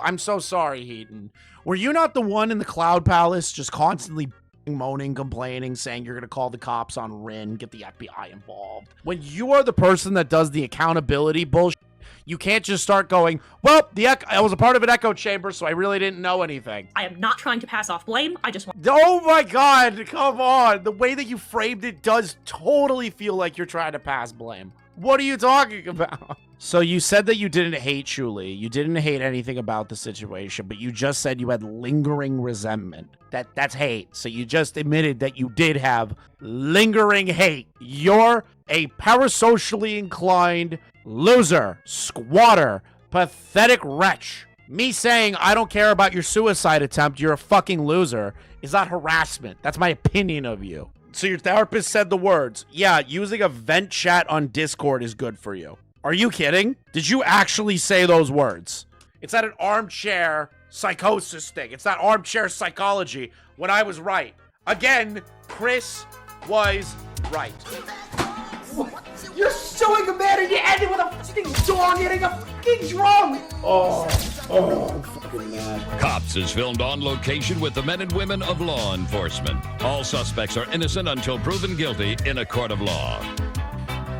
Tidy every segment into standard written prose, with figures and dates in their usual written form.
I'm so sorry, Hiten. Were you not the one in the Cloud Palace just constantly moaning, complaining, saying you're going to call the cops on Rin, get the FBI involved? When you are the person that does the accountability bullshit, you can't just start going, well, I was a part of an echo chamber, so I really didn't know anything. I am not trying to pass off blame. I just want... Oh my God, come on. The way that you framed it does totally feel like you're trying to pass blame. What are you talking about? So you said that you didn't hate Chuli. You didn't hate anything about the situation, but you just said you had lingering resentment. That's hate. So you just admitted that you did have lingering hate. You're a parasocially inclined loser, squatter, pathetic wretch. Me saying I don't care about your suicide attempt, you're a fucking loser, is not harassment. That's my opinion of you. So your therapist said the words, yeah, using a vent chat on Discord is good for you. Are you kidding? Did you actually say those words? It's not an armchair psychosis thing. It's not armchair psychology when I was right. Again, Chris was right. You're suing a man and you end it with a fucking dog hitting a fucking drum! I'm fucking mad. Cops is filmed on location with the men and women of law enforcement. All suspects are innocent until proven guilty in a court of law.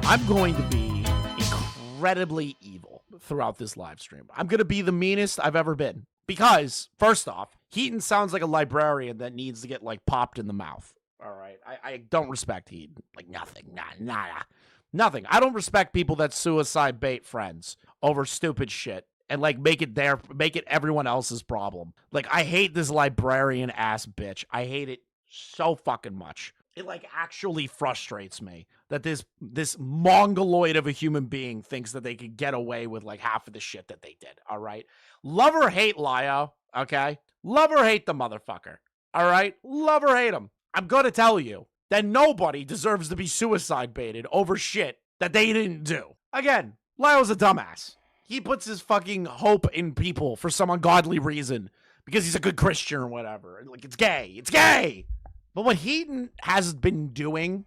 I'm going to be incredibly evil throughout this live stream. I'm going to be the meanest I've ever been. Because, first off, Hiten sounds like a librarian that needs to get, like, popped in the mouth. All right? I don't respect Heten. Like, nothing. Nada. Nothing. I don't respect people that suicide bait friends over stupid shit and, like, make it everyone else's problem. Like, I hate this librarian ass bitch. I hate it so fucking much. It, like, actually frustrates me that this mongoloid of a human being thinks that they could get away with, like, half of the shit that they did, all right? Love or hate Lio, okay? Love or hate the motherfucker, all right? Love or hate him. I'm gonna tell you that nobody deserves to be suicide baited over shit that they didn't do. Again, Lio's a dumbass. He puts his fucking hope in people for some ungodly reason because he's a good Christian or whatever. Like, it's gay. It's gay! But what Heten has been doing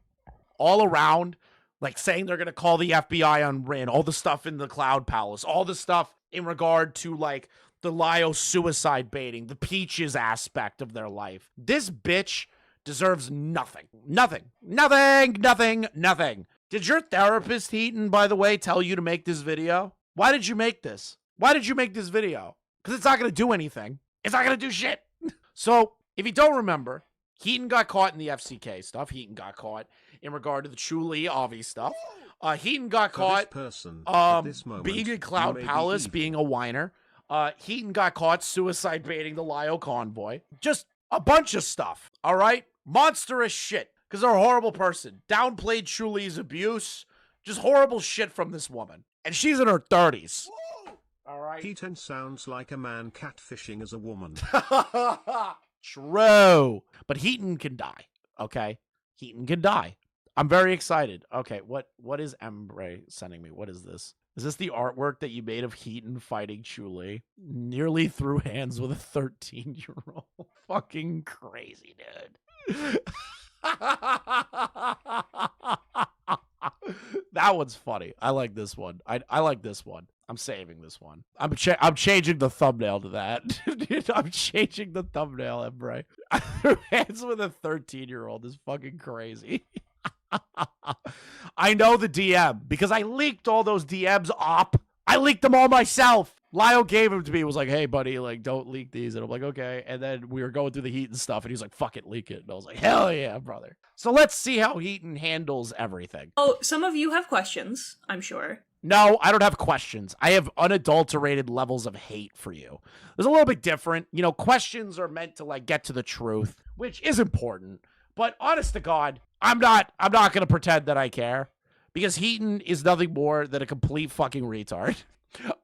all around, like saying they're going to call the FBI on Rin, all the stuff in the Cloud Palace, all the stuff in regard to, like, the Lio suicide baiting, the Peaches aspect of their life. This bitch deserves nothing. Nothing. Did your therapist, Heten, by the way, tell you to make this video? Why did you make this? Why did you make this video? Because it's not going to do anything. It's not going to do shit. So, if you don't remember, Heten got caught in the FCK stuff. Heten got caught in regard to the Chuli Avi stuff. Heten got caught being in Cloud Palace, being a whiner. Heten got caught suicide baiting the Lio convoy. Just a bunch of stuff, all right? Monstrous shit, because they're a horrible person. Downplayed Chuli's abuse. Just horrible shit from this woman. And she's in her 30s. All right? Heten sounds like a man catfishing as a woman. True. But Heten can die, okay? Heten can die. I'm very excited. Okay, what is Embre sending me? What is this? Is this the artwork that you made of Heten fighting Chuli? Nearly threw hands with a 13-year-old. Fucking crazy, dude. That one's funny. I like this one. I like this one. I'm saving this one. I'm changing the thumbnail to that. Dude, I'm changing the thumbnail, Embre. Hands with a 13-year-old is fucking crazy. I know the DM because I leaked all those DMs up. I leaked them all myself. Lio gave them to me. He was like, hey, buddy, like, don't leak these. And I'm like, okay. And then we were going through the Heten stuff, and he's like, fuck it, leak it. And I was like, hell yeah, brother. So let's see how Heten handles everything. Oh, some of you have questions, I'm sure. No, I don't have questions. I have unadulterated levels of hate for you. There's a little bit different. You know, questions are meant to, like, get to the truth, which is important. But honest to God, I'm not going to pretend that I care, because Heten is nothing more than a complete fucking retard.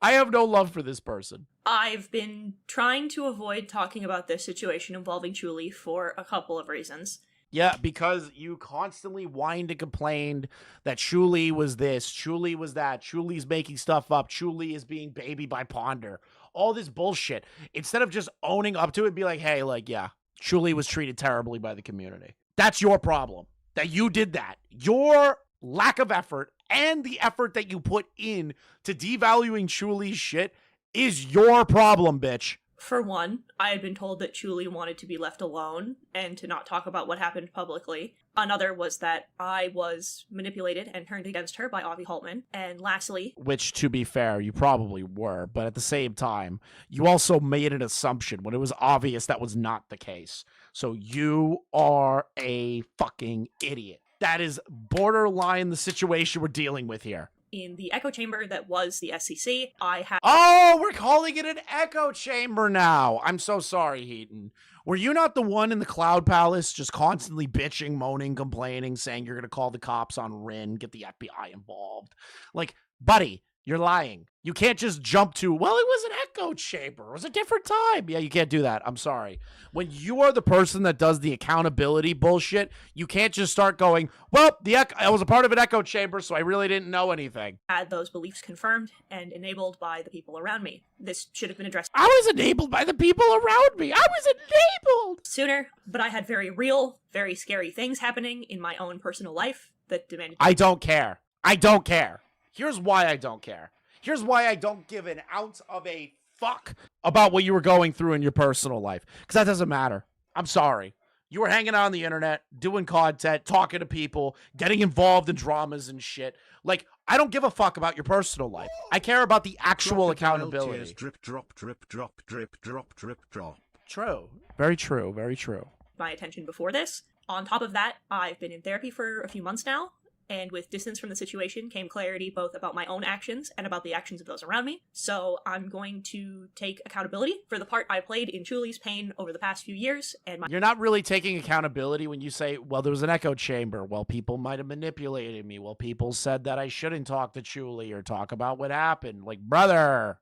I have no love for this person. I've been trying to avoid talking about this situation involving Chuli for a couple of reasons. Yeah, because you constantly whined and complained that Chuli was this, Chuli was that, Chuli's making stuff up, Chuli is being babied by Ponder. All this bullshit. Instead of just owning up to it and be like, hey, like, yeah, Chuli was treated terribly by the community. That's your problem. That you did that. Your lack of effort and the effort that you put in to devaluing Chuli's shit is your problem, bitch. For one, I had been told that Julie wanted to be left alone and to not talk about what happened publicly. Another was that I was manipulated and turned against her by Avi Holtman. And lastly, Which, to be fair, you probably were, but at the same time, you also made an assumption when it was obvious that was not the case. So you are a fucking idiot. That is borderline the situation we're dealing with here. in the echo chamber that was the SCC, I had... Oh, we're calling it an echo chamber now. I'm so sorry, Hiten. Were you not the one in the Cloud Palace just constantly bitching, moaning, complaining, saying you're going to call the cops on Rin, get the FBI involved? Like, buddy, you're lying. You can't just jump to, well, it was an echo chamber. It was a different time. Yeah, you can't do that. I'm sorry. When you are the person that does the accountability bullshit, you can't just start going, well, I was a part of an echo chamber, so I really didn't know anything. had those beliefs confirmed and enabled by the people around me. This should have been addressed I was enabled by the people around me. I was enabled. sooner, but I had very real, very scary things happening in my own personal life that demanded... I don't care. I don't care. Here's why I don't care. Here's why I don't give an ounce of a fuck about what you were going through in your personal life. Because that doesn't matter. I'm sorry. You were hanging out on the internet, doing content, talking to people, getting involved in dramas and shit. Like, I don't give a fuck about your personal life. I care about the actual accountability. Tears, drip, drop, drip, drop, drip, drop, drip, drop. True. Very true. Very true. my attention before this. On top of that, I've been in therapy for a few months now, and with distance from the situation came clarity both about my own actions and about the actions of those around me. So I'm going to take accountability for the part I played in Julie's pain over the past few years, and You're not really taking accountability when you say, well, there was an echo chamber. Well, people might have manipulated me. Well, people said that I shouldn't talk to Julie or talk about what happened. Like, brother,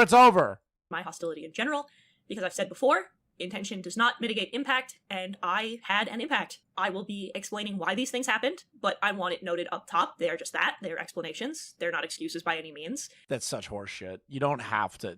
it's over. my hostility in general, because I've said before, intention does not mitigate impact, and I had an impact. I will be explaining why these things happened, but I want it noted up top. They are just that. They are explanations. They're not excuses by any means. That's such horseshit. You don't have to.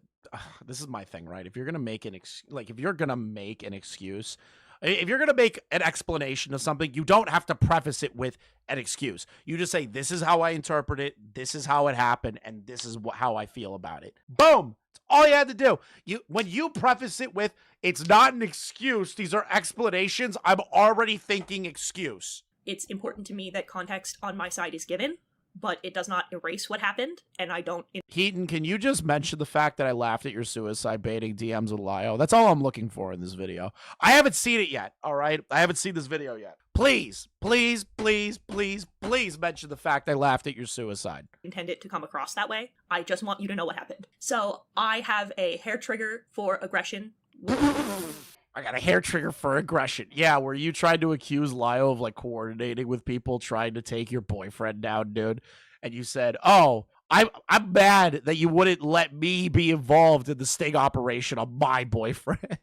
This is my thing, right? If you're gonna make an if you're gonna make an excuse, if you're gonna make an explanation of something, you don't have to preface it with an excuse. You just say, "This is how I interpret it. This is how it happened, and this is how I feel about it." Boom. That's all you had to do. When you preface it with, "It's not an excuse. These are explanations," I'm already thinking excuse. It's important to me that context on my side is given, but it does not erase what happened, and I don't... Hiten, can you just mention the fact that I laughed at your suicide baiting DMs with Lio? That's all I'm looking for in this video. I haven't seen it yet, all right? I haven't seen this video yet. Please, please, please, please, please mention the fact I laughed at your suicide. intend it to come across that way. I just want you to know what happened. So I have a hair trigger for aggression. I got a hair trigger for aggression. Yeah, where you tried to accuse Lio of, like, coordinating with people trying to take your boyfriend down, dude. And you said, oh, I'm mad that you wouldn't let me be involved in the sting operation on my boyfriend.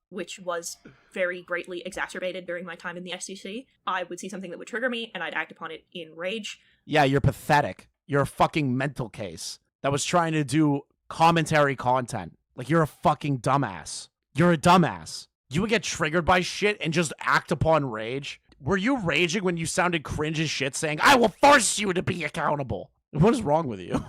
Which was very greatly exacerbated during my time in the SCC. I would see something that would trigger me, and I'd act upon it in rage. Yeah, you're pathetic. You're a fucking mental case that was trying to do commentary content. Like, you're a fucking dumbass. You're a dumbass. You would get triggered by shit and just act upon rage. Were you raging when you sounded cringe as shit saying, "I will force you to be accountable"? What is wrong with you?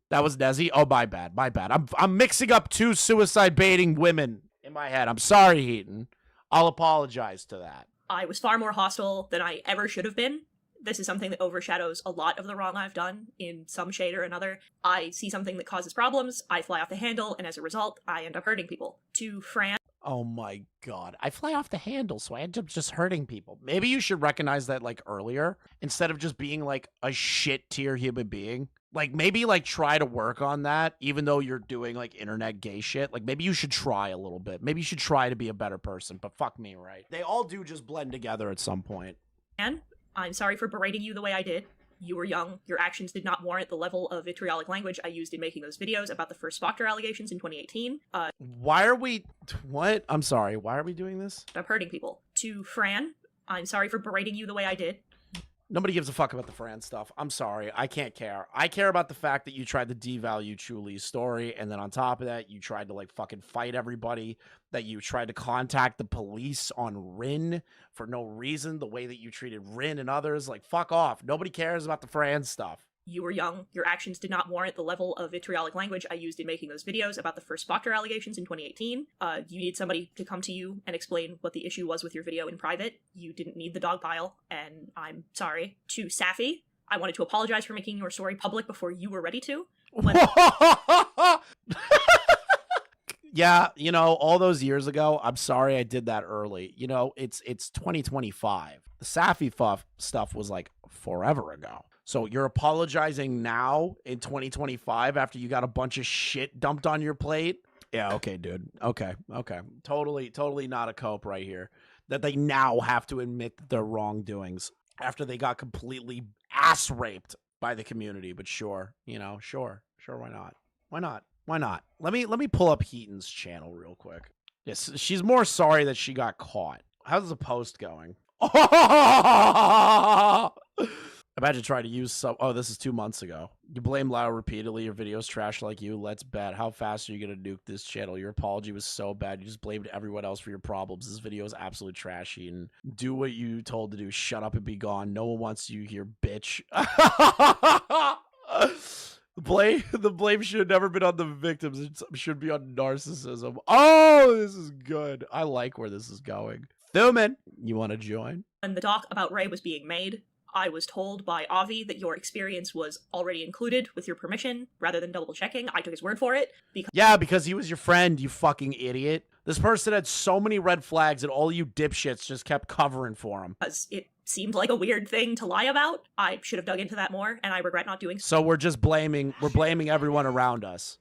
That was Nezzy? Oh, my bad. My bad. I'm mixing up two suicide baiting women in my head. I'm sorry, Hiten. I'll apologize to that. I was far more hostile than I ever should have been. This is something that overshadows a lot of the wrong I've done in some shade or another. I see something that causes problems, I fly off the handle, and as a result, I end up hurting people. To Fran, Oh my god. I fly off the handle, so I end up just hurting people. Maybe you should recognize that, like, earlier, instead of just being, like, a shit-tier human being. Like, maybe, like, try to work on that, even though you're doing, like, internet gay shit. Like, maybe you should try a little bit. Maybe you should try to be a better person, but fuck me, right? They all do just blend together at some point. I'm sorry for berating you the way I did. You were young. Your actions did not warrant the level of vitriolic language I used in making those videos about the first Spoctor allegations in 2018. Why are we... What? I'm sorry. Why are we doing this? I'm hurting people. To Fran, I'm sorry for berating you the way I did. Nobody gives a fuck about the Fran stuff. I'm sorry. I can't care. I care about the fact that you tried to devalue Chuli's story, and then on top of that, you tried to, like, fucking fight everybody, that you tried to contact the police on Rin for no reason, the way that you treated Rin and others. Like, fuck off. Nobody cares about the Fran stuff. You were young. Your actions did not warrant the level of vitriolic language I used in making those videos about the first Proctor allegations in 2018. You need somebody to come to you and explain what the issue was with your video in private. You didn't need the dog pile, and I'm sorry. To Safi, I wanted to apologize for making your story public before you were ready to. Yeah, you know, all those years ago, I'm sorry I did that early. You know, it's 2025. The Safi stuff was like forever ago. So you're apologizing now in 2025 after you got a bunch of shit dumped on your plate? Yeah, okay, dude. Okay. Totally not a cope right here. That they now have to admit their wrongdoings after they got completely ass raped by the community. But sure, you know, sure, why not? Why not? Let me pull up Heaton's channel real quick. Yes, she's more sorry that she got caught. How's the post going? Imagine trying to use some. Oh, this is 2 months ago. You blame Lau repeatedly. Your video's trash like you. Let's bet. How fast are you going to nuke this channel? Your apology was so bad. You just blamed everyone else for your problems. This video is absolutely trashy. And do what you told to do. Shut up and be gone. No one wants you here, bitch. The blame should have never been on the victims. It should be on narcissism. Oh, this is good. I like where this is going. Thuman, you want to join? When the doc about Ray was being made, I was told by Avi that your experience was already included with your permission. Rather than double checking, I took his word for it. Because he was your friend, you fucking idiot. This person had so many red flags and all you dipshits just kept covering for him. Because it seemed like a weird thing to lie about. I should have dug into that more, and I regret not doing so. So we're blaming everyone around us.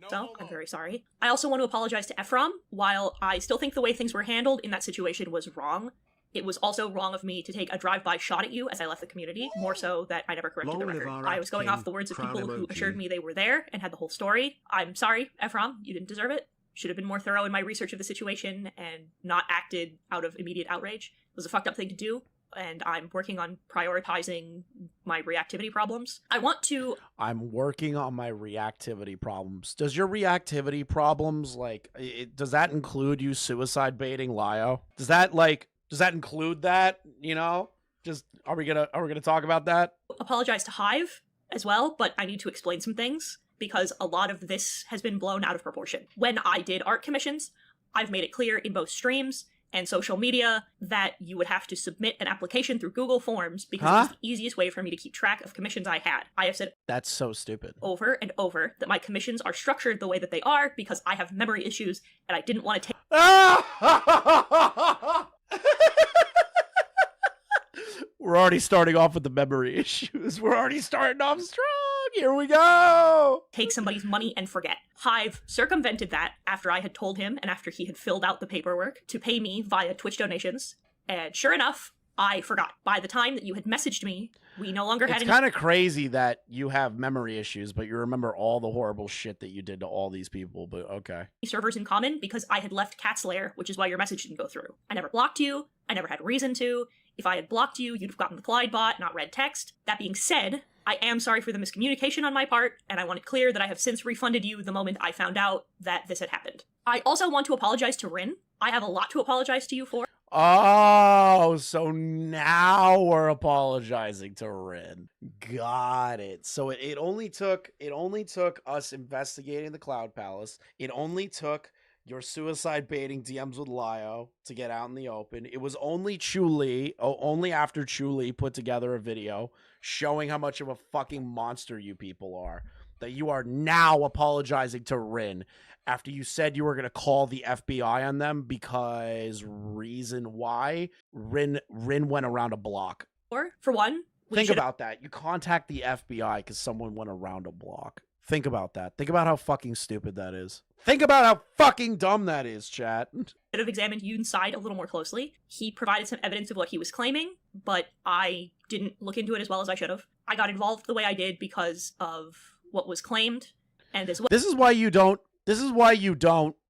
So, I'm very sorry. I also want to apologize to Ephraim. While I still think the way things were handled in that situation was wrong, it was also wrong of me to take a drive-by shot at you as I left the community, more so that I never corrected the record. I was going off the words of people who assured me they were there and had the whole story. I'm sorry, Ephraim, you didn't deserve it. Should have been more thorough in my research of the situation and not acted out of immediate outrage. It was a fucked up thing to do, and I'm working on prioritizing my reactivity problems. I'm working on my reactivity problems. Does your reactivity problems, does that include you suicide baiting Lio? Does that include that, you know? Just, are we gonna talk about that? Apologize to Hive as well, but I need to explain some things because a lot of this has been blown out of proportion. When I did art commissions, I've made it clear in both streams and social media that you would have to submit an application through Google Forms because it was the easiest way for me to keep track of commissions I had. I have said that's so stupid over and over that my commissions are structured the way that they are because I have memory issues and I didn't want to take We're already starting off with the memory issues. We're already starting off strong. Here we go. Take somebody's money and forget. Hive circumvented that after I had told him and after he had filled out the paperwork to pay me via Twitch donations. And sure enough, I forgot. By the time that you had messaged me, we no longer had It's kind of crazy that you have memory issues, but you remember all the horrible shit that you did to all these people, but okay. Servers in common because I had left Cat's Lair, which is why your message didn't go through. I never blocked you. I never had reason to. If I had blocked you, you'd have gotten the Clyde bot, not read text. That being said, I am sorry for the miscommunication on my part, and I want it clear that I have since refunded you the moment I found out that this had happened. I also want to apologize to Rin. I have a lot to apologize to you for. Oh, so now we're apologizing to Rin. Got it. So it only took us investigating the Cloud Palace. It only took your suicide baiting DMs with Lio to get out in the open. It was only only after Chuli put together a video showing how much of a fucking monster you people are, that you are now apologizing to Rin after you said you were going to call the FBI on them because reason why Rin went around a block. Or, for one, think about that. You contact the FBI because someone went around a block. Think about that. Think about how fucking stupid that is. Think about how fucking dumb that is, chat. Should have examined Yoon's side a little more closely. He provided some evidence of what he was claiming, but I didn't look into it as well as I should have. I got involved the way I did because of what was claimed, and as well. This is why you don't,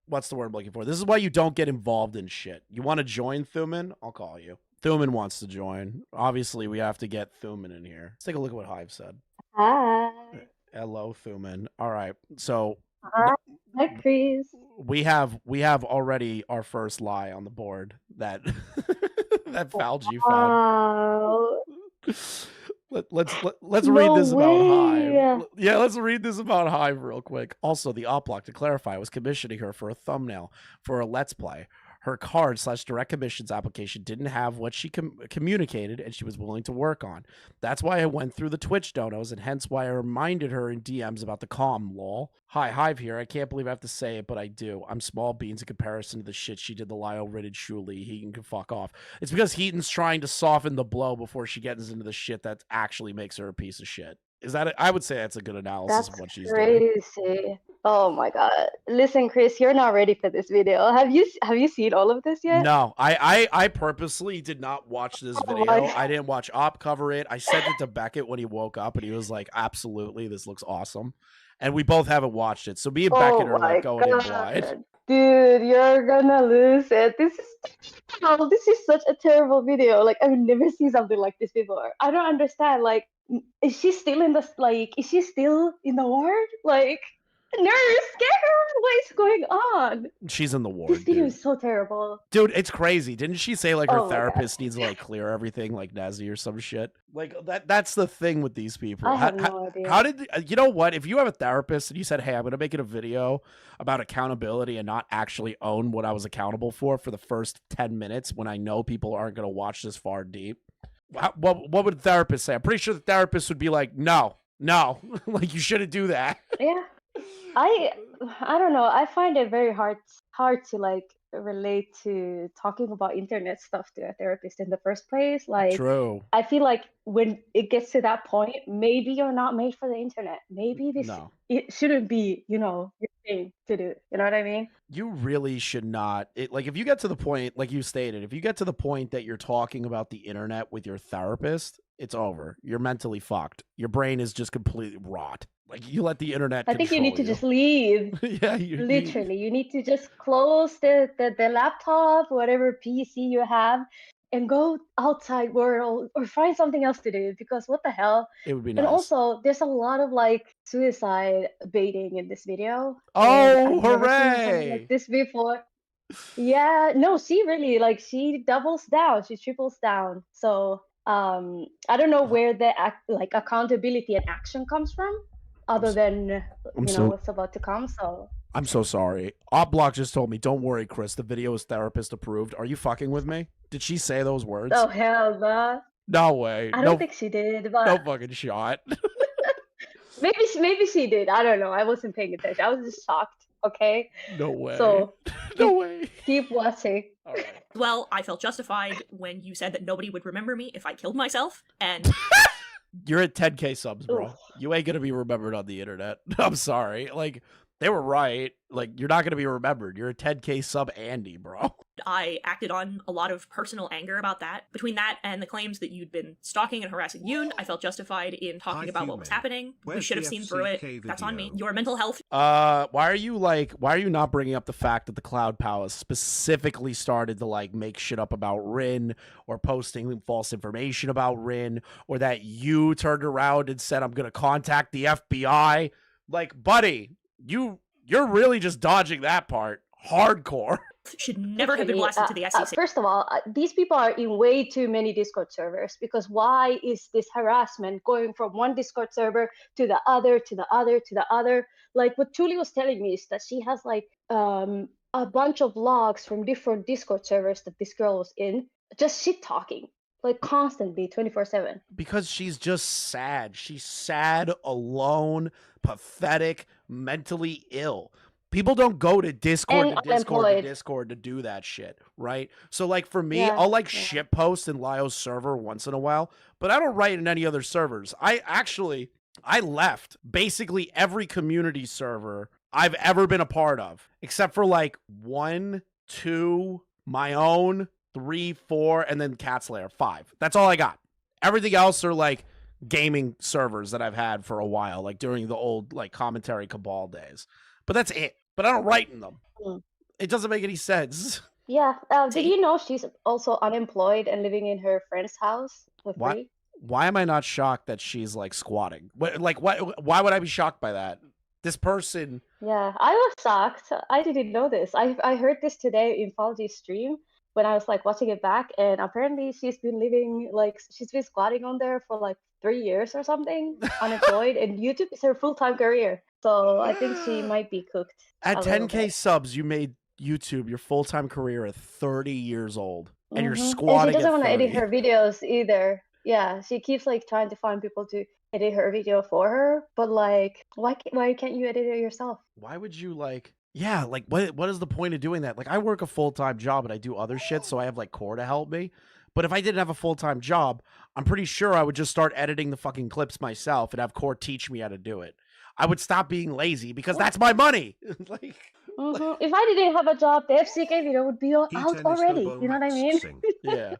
what's the word I'm looking for? This is why you don't get involved in shit. You want to join Thuman? I'll call you. Thuman wants to join. Obviously, we have to get Thuman in here. Let's take a look at what Hive said. Hi. Hello, Thuman. All right. So Hi, Chris. we have already our first lie on the board that that Falgi found. Wow. Let's No read this about way. Hive. Yeah, let's read this about Hive real quick. Also, the Oplock, to clarify, was commissioning her for a thumbnail for a Let's Play. Her card/direct commissions application didn't have what she communicated and she was willing to work on. That's why I went through the Twitch donos and hence why I reminded her in DMs about the comm, lol. Hi, Hive here. I can't believe I have to say it, but I do. I'm small beans in comparison to the shit she did to Lyle Ridden Shuli. Heaton can fuck off. It's because Heaton's trying to soften the blow before she gets into the shit that actually makes her a piece of shit. Is that I would say that's a good analysis of what she's doing. Crazy. Oh my god. Listen, Chris, you're not ready for this video. Have you seen all of this yet? No, I purposely did not watch this Oh video. my God. I didn't watch Op cover it. I sent it to Beckett when he woke up and he was like, absolutely, this looks awesome. And we both haven't watched it. So me and Beckett are like going in blind. Dude, you're gonna lose it. This is such a terrible video. Like, I've never seen something like this before. I don't understand. Like, is she still in the ward? Like, nurse, get her! What is going on? She's in the ward. This video Dude. is so terrible. Dude, it's crazy. Didn't she say like her Oh my therapist needs to like clear everything like Nezzy or some shit? Like that's the thing with these people. I have no idea. How did you know what? If you have a therapist and you said, "Hey, I'm going to make it a video about accountability and not actually own what I was accountable for the first 10 minutes when I know people aren't going to watch this far deep." What would the therapist say? I'm pretty sure the therapist would be like, "No. Like you shouldn't do that." Yeah. I don't know. I find it very hard to like relate to talking about internet stuff to a therapist in the first place. Like, True. I feel like when it gets to that point, maybe you're not made for the internet. Maybe it shouldn't be, your thing to do. You know what I mean? You really should not. Like if you get to the point, like you stated, if you get to the point that you're talking about the internet with your therapist, it's over. You're mentally fucked. Your brain is just completely rot. Like you let the internet. I think you need to just leave. Yeah, literally. You need to just close the laptop, whatever PC you have, and go outside world or find something else to do, because what the hell? It would be nice. And also, there's a lot of like suicide baiting in this video. Oh, hooray! Like this before. Yeah, no, she really she doubles down, she triples down. So I don't know where the accountability and action comes from, other than what's about to come. So I'm so sorry. Opblock just told me, "Don't worry, Chris. The video is therapist approved." Are you fucking with me? Did she say those words? oh hell no. No way. I don't think she did, but no fucking shot. maybe she did. I don't know. I wasn't paying attention. I was just shocked. Okay. No way. So no way. Keep watching. All right. Well, I felt justified when you said that nobody would remember me if I killed myself, and You're at 10K subs, bro. Oof. You ain't gonna be remembered on the internet. I'm sorry. Like they were right. Like you're not gonna be remembered. You're a 10K sub Andy, bro. I acted on a lot of personal anger about that. Between that and the claims that you'd been stalking and harassing Yoon, I felt justified in talking about what was happening. We Where's should have the seen through it. FCK That's on me. video? Your mental health. Why are you not bringing up the fact that the Cloud Palace specifically started to like make shit up about Rin or posting false information about Rin, or that you turned around and said, "I'm gonna contact the FBI"? Like, buddy, you're really just dodging that part hardcore. Should never have been blasted to the SEC. First of all, these people are in way too many Discord servers, because why is this harassment going from one Discord server to the other, to the other, to the other? Like what Julie was telling me is that she has like a bunch of logs from different Discord servers that this girl was in, just shit talking, like constantly, 24/7. Because she's just sad. She's sad, alone, pathetic, mentally ill. People don't go to Discord And to Discord to unemployed. Discord to do that shit, right? So like for me, Yeah, I'll like yeah. shit post in Lio's server once in a while, but I don't write in any other servers. I left basically every community server I've ever been a part of, except for like 1, 2, my own, 3, 4, and then Catslayer 5. That's all I got. Everything else are like gaming servers that I've had for a while, like during the old like commentary cabal days. But that's it. But I don't write in them. Mm. It doesn't make any sense. Yeah. Did you know she's also unemployed and living in her friend's house for Why? free? Why am I not shocked that she's like squatting? Why would I be shocked by that? This person. Yeah, I was shocked. I didn't know this. I heard this today in Falji's stream when I was like watching it back, and apparently she's been living like she's been squatting on there for like 3 years or something, unemployed, and YouTube is her full-time career. So I think she might be cooked At a little 10K bit. subs, you made YouTube your full-time career at 30 years old, and you're And she squatting doesn't at want to edit 30. her videos either. Yeah, she keeps like trying to find people to edit her video for her, but like, why can't you edit it yourself? Why would you like? Yeah, like what is the point of doing that? Like I work a full-time job and I do other shit, so I have like Core to help me. But if I didn't have a full-time job, I'm pretty sure I would just start editing the fucking clips myself and have Core teach me how to do it. I would stop being lazy because that's my money. like If I didn't have a job, the FCK video would be out Hiten is already. Hobo You know what I Max mean? Sing. yeah.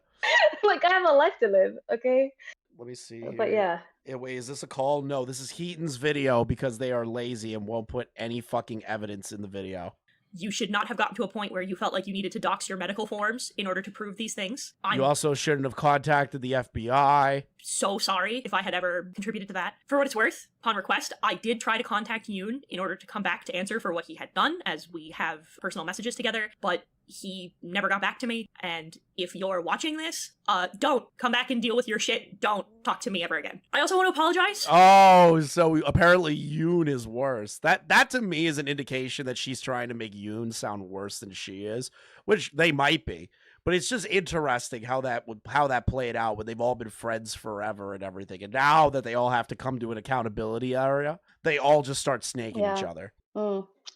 Like I have a life to live, okay? Let me see. But here. yeah. Wait, is this a call? No, this is Heaton's video because they are lazy and won't put any fucking evidence in the video. You should not have gotten to a point where you felt like you needed to dox your medical forms in order to prove these things. I'm You also shouldn't have contacted the FBI. so sorry if I had ever contributed to that. For what it's worth, upon request, I did try to contact Yoon in order to come back to answer for what he had done, as we have personal messages together, but he never got back to me. And if you're watching this, don't come back and deal with your shit. Don't talk to me ever again. I also want to apologize. Oh, so apparently Yoon is worse. That to me is an indication that she's trying to make Yoon sound worse than she is, which they might be. But it's just interesting how that played out when they've all been friends forever and everything. And now that they all have to come to an accountability area, they all just start snaking each Yeah. other.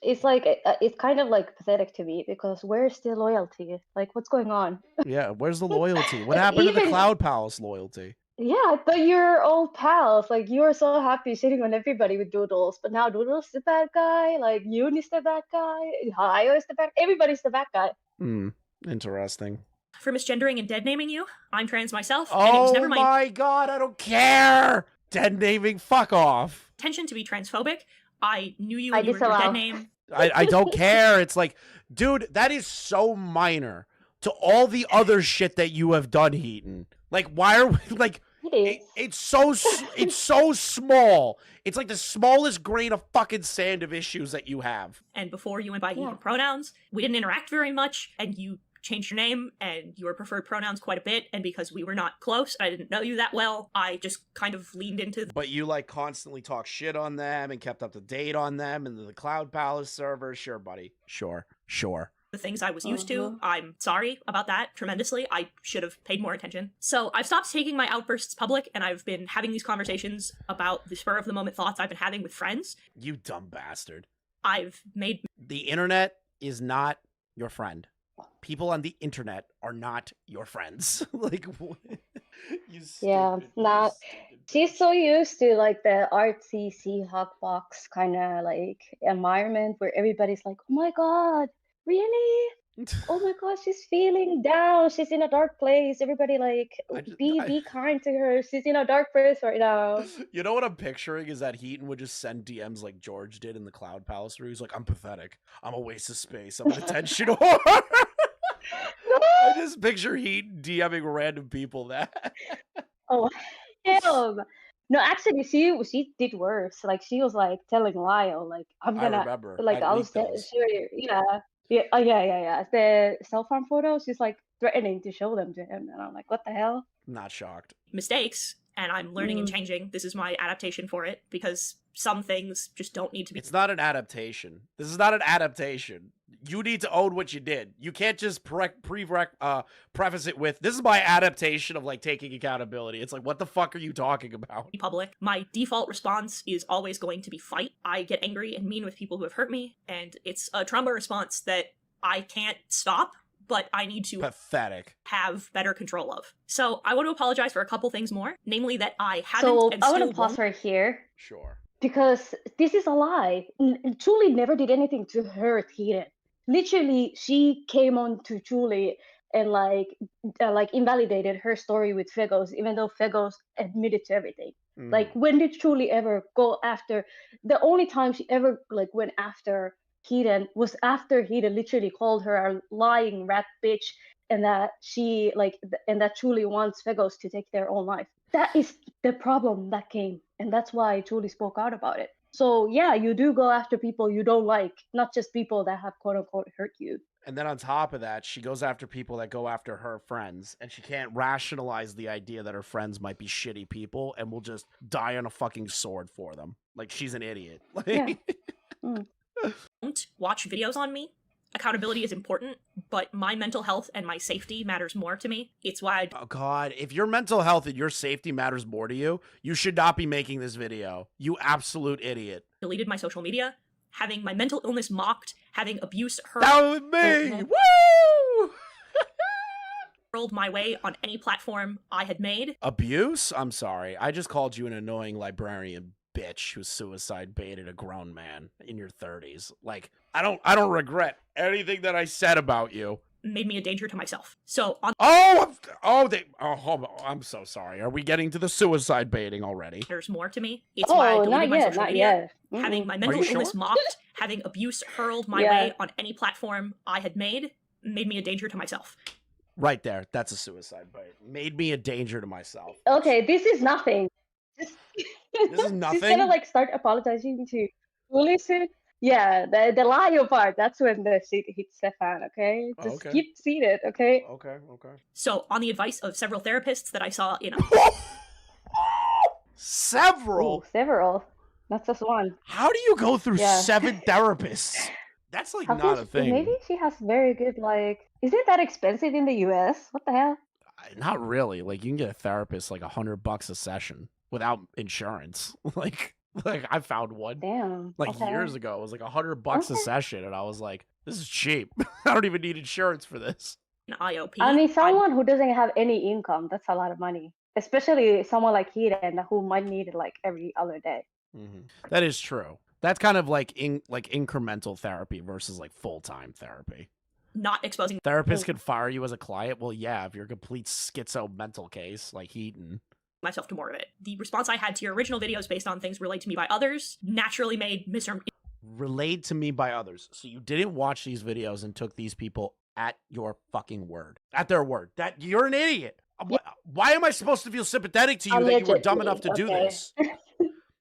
It's like it's kind of like pathetic to me because where's the loyalty? Like what's going on? Yeah, where's the loyalty? What And happened to the even- Cloud Palace loyalty? Yeah, I thought you're all pals. Like you were so happy shitting on everybody with Doodles, but now Doodles the bad guy. Like Yoon is the bad guy. Hayo is the bad. Everybody's the bad guy. Interesting. For misgendering and dead naming you, I'm trans myself, and it was Oh never my my god, I don't care! Dead naming, fuck off. intention to be transphobic. I knew you I when you were your disallow. dead name. I don't care. It's like, dude, that is so minor to all the other shit that you have done, Heaton. Like, why are we like? It is. It's so small. It's like the smallest grain of fucking sand of issues that you have. And before you went by Yeah. even pronouns, we didn't interact very much, and you changed your name and your preferred pronouns quite a bit, and because we were not close, I didn't know you that well, I just kind of leaned into But you like constantly talk shit on them and kept up to date on them and the Cloud Palace server. Sure, buddy. Sure. the things I was used to. Mhm. I'm sorry about that tremendously. I should have paid more attention. So I've stopped taking my outbursts public, and I've been having these conversations about the spur of the moment thoughts I've been having with friends. You dumb bastard. I've made The internet is not your friend. People on the internet are not your friends. like, what? You Yeah, stupid, nah. you stupid She's so used to like the artsy Seahawk box kind of like environment where everybody's like, "Oh my god, really? bitch. Oh my god, she's feeling down. She's in a dark place. Everybody like I- be kind to her. She's in a dark place right now." You know what I'm picturing is that Heaton would just send DMs like George did in the Cloud Palace where he's like, I'm pathetic. I'm a waste of space. I'm an attention whore. I just picture Heaton DMing random people that. Oh, hell. No, actually, she did worse. Like she was like telling Lyle, like I'm I gonna remember. like I I'll leaked those. show you. Yeah, yeah, oh yeah. The cell phone photos. She's like threatening to show them to him, and I'm like, what the hell? Not shocked. mistakes, and I'm learning and Mm. changing. This is my adaptation for it, because some things just don't need to be. It's not an adaptation. This is not an adaptation. You need to own what you did. You can't just preface it with, this is my adaptation of like taking accountability. It's like, what the fuck are you talking about? Public. My default response is always going to be fight. I get angry and mean with people who have hurt me, and it's a trauma response that I can't stop, but I need to Pathetic. have better control of. So I want to apologize for a couple things more, namely that I haven't So and I still want to pause won't. right here Sure. because this is a lie. Julie never did anything to hurt Hiten. Literally, she came on to Julie and like invalidated her story with Fegos, even though Fegos admitted to everything. Like, when did Julie ever go after? The only time she ever like went after Hiten was after Hiten literally called her a lying rat bitch, and that she and that Julie wants Vegos to take their own life. That is the problem that came, and that's why Julie spoke out about it. So yeah, you do go after people you don't like, not just people that have quote unquote hurt you. And then on top of that, she goes after people that go after her friends, and she can't rationalize the idea that her friends might be shitty people and will just die on a fucking sword for them. Like, she's an idiot. Yeah. Mm. Don't watch videos on me. Accountability is important, but my mental health and my safety matters more to me. It's why I Oh God, if your mental health and your safety matters more to you, you should not be making this video. You absolute idiot. deleted my social media, having my mental illness mocked, having abuse That was me! Mhm. Woo! hurled my way on any platform I had made. Abuse? I'm sorry. I just called you an annoying librarian bitch who suicide baited a grown man in your 30s. Like, I don't regret anything that I said about you. Made me a danger to myself. So on I'm so sorry. Are we getting to the suicide baiting already? there's more to me. It's why I Oh, deleted not my yet, social not media. yet. Having my mental you illness sure? mocked, having abuse hurled my Yeah. way on any platform I had made me a danger to myself. Right there. That's a suicide bait. Made me a danger to myself. Okay, this is nothing. Just, This is She's nothing? gonna like start apologizing to listen. Yeah, the liar part. That's when the seat hits the fan. Okay, Oh, just okay. keep seated. Okay. Okay. So on the advice of several therapists that I saw in Several? Ooh, several. Not just one. How do you go through Yeah. 7 therapists? That's like How not can a thing. Maybe she has very good like. Is it that expensive in the U.S.? What the hell? Not really. Like, you can get a therapist like $100 a session without insurance. like I found one Damn. like okay. years ago. It was like $100 a Okay. session, and I was like, this is cheap. I don't even need insurance for this. IOP. I mean, someone who doesn't have any income, that's a lot of money. Especially someone like Hiten who might need it like every other day. That is true. That's kind of like incremental therapy versus like full-time therapy. not exposing Therapists can fire you as a client. Well, yeah, if you're a complete schizo mental case like Hiten. myself to more of it. The response I had to your original videos based on things relayed to me by others naturally made Relayed to me by others. So you didn't watch these videos and took these people at your fucking word. At their word. That you're an idiot. Why am I supposed to feel sympathetic to you that you were dumb enough to do Okay. this?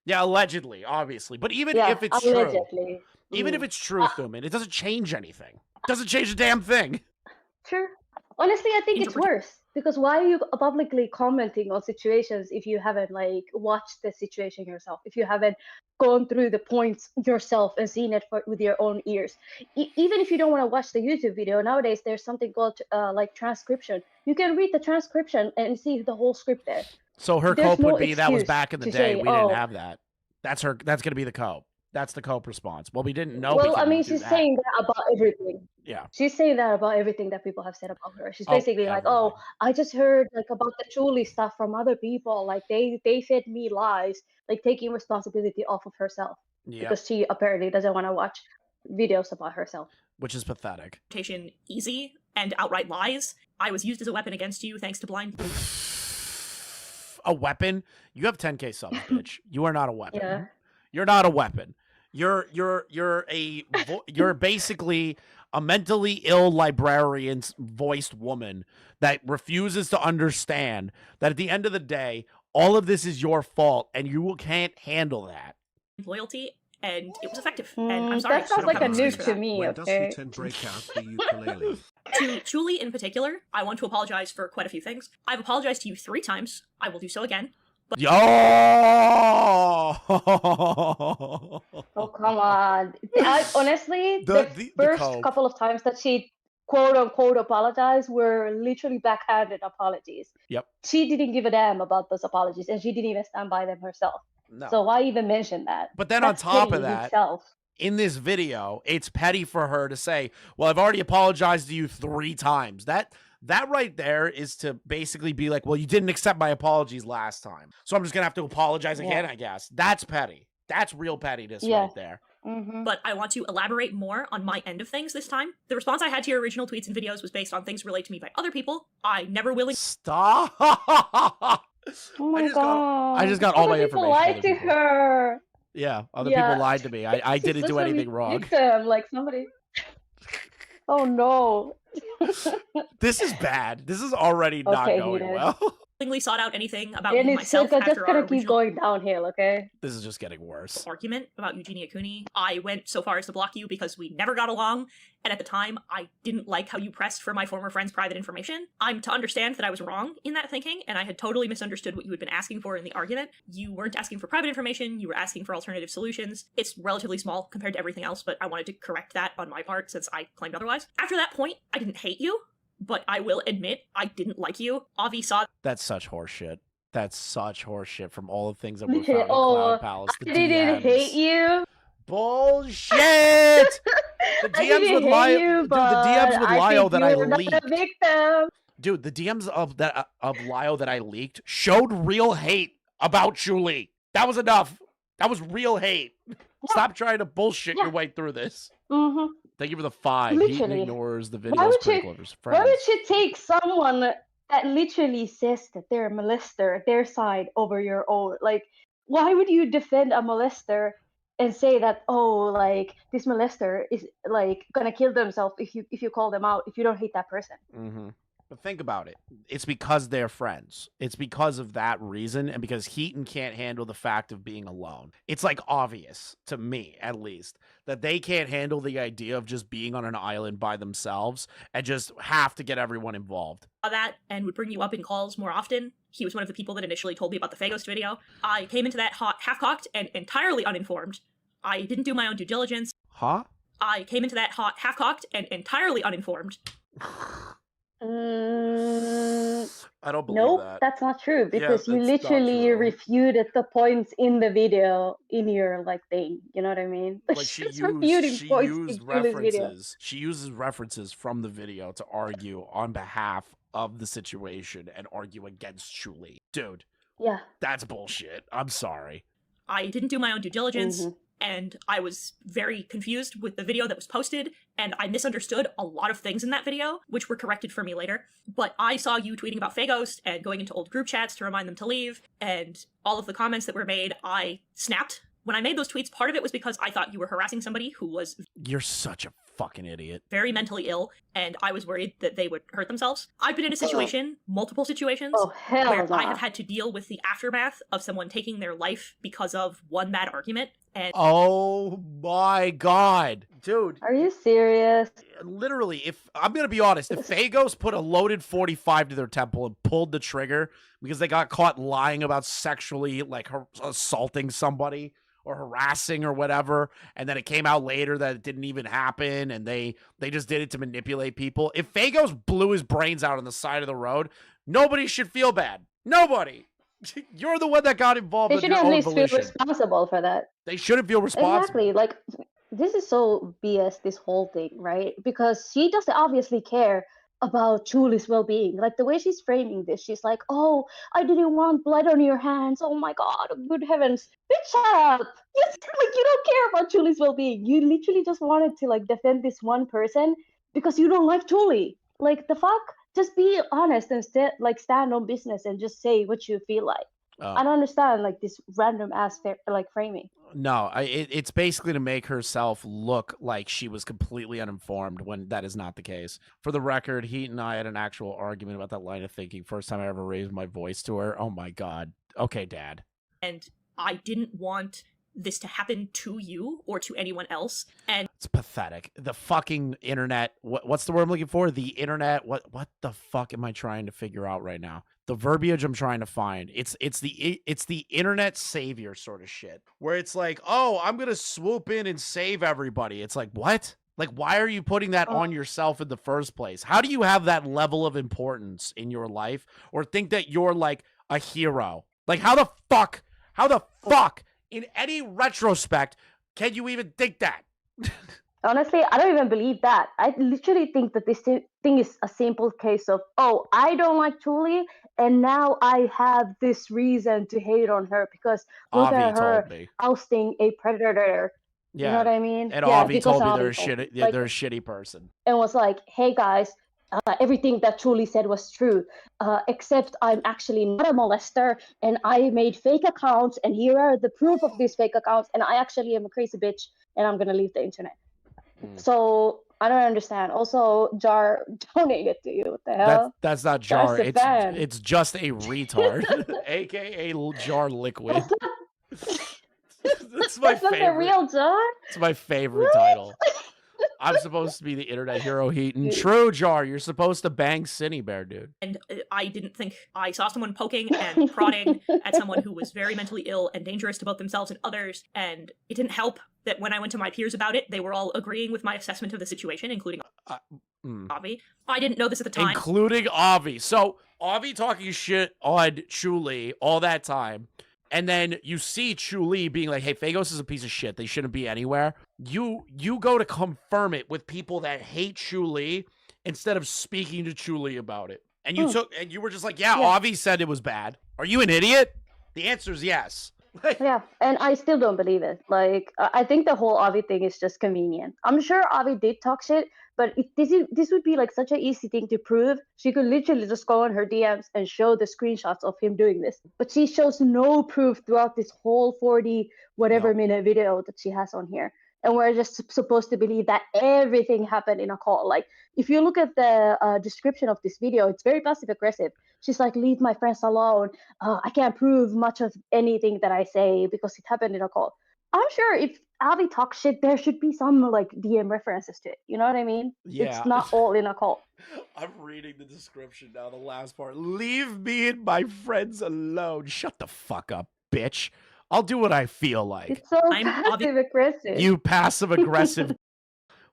Yeah, allegedly, obviously. But even Yeah, if it's true, allegedly. even if it's true, Thuman, it doesn't change anything. It doesn't change a damn thing. True. Honestly, I think it's Interpret- worse because why are you publicly commenting on situations if you haven't like watched the situation yourself? If you haven't gone through the points yourself and seen it with your own ears, even if you don't want to watch the YouTube video, nowadays there's something called like transcription. You can read the transcription and see the whole script there. So her There's cope no would be that was excuse back in the to day. say, We "Oh." didn't have that. That's her. That's gonna be the cope. That's the cope response. Well, we didn't know. we Well, I couldn't mean, do she's that. saying that about everything. Yeah. She's saying that about everything that people have said about her. She's Oh, basically like, "Oh, everything. I just heard like about the Julie stuff from other people. Like they fed me lies, like taking responsibility off of herself Yeah. because she apparently doesn't want to watch videos about herself." Which is pathetic. interpretation easy and outright lies. I was used as a weapon against you thanks to blind. A weapon? You have 10K subs, bitch. You are not a weapon. Yeah. You're not a weapon. You're basically a mentally ill librarian's voiced woman that refuses to understand that at the end of the day, all of this is your fault and you can't handle that. Loyalty, and it was effective. And I'm sorry. That sounds I don't like a have an excuse nuke for to that. me. When does Okay. Hiten break out the ukulele? To Julie in particular, I want to apologize for quite a few things. I've apologized to you 3 times. I will do so again. Yo! Oh come on! Honestly, The the first cope. couple of times that she quote unquote apologized were literally backhanded apologies. Yep. She didn't give a damn about those apologies, and she didn't even stand by them herself. No. So why even mention that? But then That's on top petty of in that, itself. in this video, it's petty for her to say, well, I've already apologized to you 3 times. That right there is to basically be like, well, you didn't accept my apologies last time, so I'm just gonna have to apologize again, I guess. That's petty. That's real pettiness right there. Mm-hmm. But I want to elaborate more on my end of things this time. The response I had to your original tweets and videos was based on things relayed to me by other people. I never willingly Stop. Oh my god! I just got all Other my people information. lied to her. Yeah, other Yeah. people lied to me. I She's didn't such do a anything wrong. victim, like somebody. Oh no. This is bad. This is already not Okay, going Hiten. well. Sought out anything about And you it's myself just after our gonna keep original going downhill, okay? This is just getting worse. argument about Eugenia Cooney. I went so far as to block you because we never got along, and at the time, I didn't like how you pressed for my former friend's private information. I'm to understand that I was wrong in that thinking, and I had totally misunderstood what you had been asking for in the argument. You weren't asking for private information, you were asking for alternative solutions. It's relatively small compared to everything else, but I wanted to correct that on my part since I claimed otherwise. After that point, I didn't hate you, but I will admit I didn't like you. Avi saw That's such horseshit. That's such horseshit from all the things that were found in Oh, Cloud Palace. The I didn't DMs. hate you. Bullshit! The I DMs didn't with hate Lio, you, dude. The but DMs with I Lio think that I you're not leaked. a victim. Dude, the DMs of Lio that I leaked showed real hate about Julie. That was enough. That was real hate. Stop trying to bullshit your way through this. Mm-hmm. Thank you for the 5. Literally. He ignores the Why videos would critical you- of his Why friends. would you take someone that literally says that they're a molester, their side over your own? Like, why would you defend a molester and say that, oh, like this molester is like gonna kill themselves if you call them out, if you don't hate that person? Mm-hmm. But think about it. It's because they're friends. It's because of that reason, and because Hiten can't handle the fact of being alone. It's like obvious, to me at least, that they can't handle the idea of just being on an island by themselves and just have to get everyone involved. that and would bring you up in calls more often. He was one of the people that initially told me about the Faghost video. I came into that half-cocked and entirely uninformed. I didn't do my own due diligence. Huh? I came into that half-cocked and entirely uninformed. I don't believe Nope, that. that's not true because you that's not literally true. refuted the points in the video in your like thing. You know what I mean? Like she Just refuting used points in references. Julie's video. She uses references from the video to argue on behalf of the situation and argue against Julie. Dude, Yeah. that's bullshit. I'm sorry. I didn't do my own due diligence, Mhm. and I was very confused with the video that was posted, and I misunderstood a lot of things in that video, which were corrected for me later. But I saw you tweeting about Faghost and going into old group chats to remind them to leave, and all of the comments that were made, I snapped. When I made those tweets, part of it was because I thought you were harassing somebody who was You're such a fucking idiot. very mentally ill, and I was worried that they would hurt themselves. I've been in a situation, multiple situations, Oh hell where no. I have had to deal with the aftermath of someone taking their life because of one bad argument, and Oh my god. Dude, Are you serious? literally, if I'm gonna be honest, if Fagos put a loaded 45 to their temple and pulled the trigger because they got caught lying about sexually like assaulting somebody or harassing or whatever, and then it came out later that it didn't even happen, and they just did it to manipulate people. If Fagos blew his brains out on the side of the road, nobody should feel bad. Nobody. You're the one that got involved They with should your at own least feel volition. responsible for that. They shouldn't feel responsible. Exactly. Like this is so BS, this whole thing, right? Because she doesn't obviously care about Julie's well-being. Like the way she's framing this, she's like, "Oh, I didn't want blood on your hands. Oh my God, good heavens, bitch, shut up! Yes, like you don't care about Julie's well-being. You literally just wanted to like defend this one person because you don't like Julie. Like the fuck? Just be honest and stand on business and just say what you feel like. I don't understand like this random ass like framing. No, it's basically to make herself look like she was completely uninformed when that is not the case. For the record, Heat and I had an actual argument about that line of thinking. First time I ever raised my voice to her. Oh my God. Okay, Dad. and I didn't want this to happen to you or to anyone else. And It's pathetic. The fucking internet. What's the word I'm looking for? The internet. What the fuck am I trying to figure out right now? The verbiage I'm trying to find. It's the internet savior sort of shit. Where it's like, oh, I'm gonna swoop in and save everybody. It's like, what? Like, why are you putting that on yourself in the first place? How do you have that level of importance in your life or think that you're like a hero? Like, how the fuck, in any retrospect, can you even think that? Honestly, I don't even believe that. I literally think that this thing is a simple case of, oh, I don't like Julie, and now I have this reason to hate on her because look Avi at her told me. ousting a predator. Yeah. You know what I mean? And yeah, Avi because told me Avi they're a told me. shitty, Like, they're a shitty person. and was like, hey guys, everything that Julie said was true, except I'm actually not a molester, and I made fake accounts, and here are the proof of these fake accounts, and I actually am a crazy bitch, and I'm gonna leave the internet. So I don't understand. Also, Jar donated to you. What the hell? That's not Jar. That's the fan. It's just a retard, aka Jar Liquid. That's my That's not favorite. the real Jar. It's my favorite title. I'm supposed to be the internet hero, Hiten. True, Jar. You're supposed to bang Cinny Bear, dude. And I didn't think I saw someone poking and prodding at someone who was very mentally ill and dangerous to both themselves and others. And it didn't help that when I went to my peers about it, they were all agreeing with my assessment of the situation, including Avi. I didn't know this at the time. Including Avi. So Avi talking shit on Chuli all that time. And then you see Chuli being like, hey, Phagos is a piece of shit. They shouldn't be anywhere. You go to confirm it with people that hate Chuli instead of speaking to Chuli about it. And you were just like, yeah, Avi said it was bad. Are you an idiot? The answer is yes. Yeah, and I still don't believe it. Like, I think the whole Avi thing is just convenient. I'm sure Avi did talk shit, but this would be like such an easy thing to prove. She could literally just go on her DMs and show the screenshots of him doing this. But she shows no proof throughout this whole 40 whatever minute video that she has on here. And we're just supposed to believe that everything happened in a call. Like, if you look at the description of this video, it's very passive aggressive. She's like, leave my friends alone. I can't prove much of anything that I say because it happened in a call. I'm sure if Abby talks shit, there should be some like DM references to it. You know what I mean? Yeah. It's not all in a call. I'm reading the description now, the last part. Leave me and my friends alone. Shut the fuck up, bitch. I'll do what I feel like. It's so passive aggressive. You passive aggressive.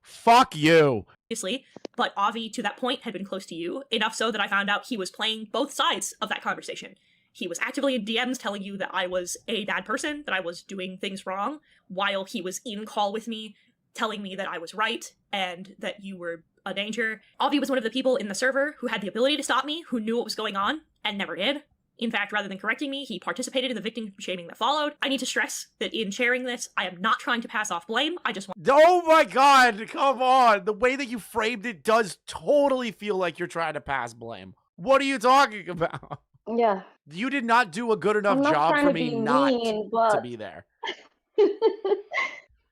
Fuck you. Obviously, but Avi, to that point, had been close to you, enough so that I found out he was playing both sides of that conversation. He was actively in DMs telling you that I was a bad person, that I was doing things wrong, while he was in call with me, telling me that I was right, and that you were a danger. Avi was one of the people in the server who had the ability to stop me, who knew what was going on, and never did. In fact, rather than correcting me, he participated in the victim shaming that followed. I need to stress that in sharing this, I am not trying to pass off blame. I just want— Oh my god, come on. The way that you framed it does totally feel like you're trying to pass blame. What are you talking about? Yeah. You did not do a good enough job for me not to be there.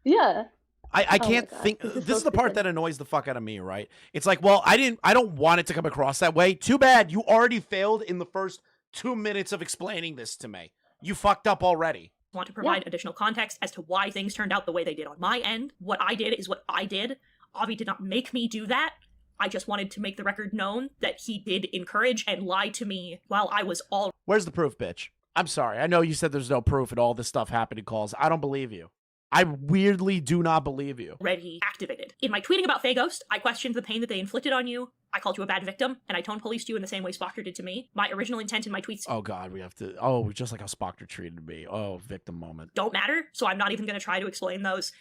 Yeah. I can't think. This is the part that annoys the fuck out of me, right? It's like, well, I don't want it to come across that way. Too bad. You already failed in the first 2 minutes of explaining this to me. You fucked up already. Want to provide additional context as to why things turned out the way they did on my end. What I did is what I did. Avi did not make me do that. I just wanted to make the record known that he did encourage and lie to me while I was all— Where's the proof, bitch? I'm sorry. I know you said there's no proof and all this stuff happened in calls. I don't believe you. I weirdly do not believe you. Already activated. In my tweeting about Phagos, I questioned the pain that they inflicted on you. I called you a bad victim, and I tone policed you in the same way Spocker did to me. My original intent in my tweets— Oh god, we have to— oh, just like how Spocker treated me. Oh, victim moment. Don't matter, so I'm not even going to try to explain those.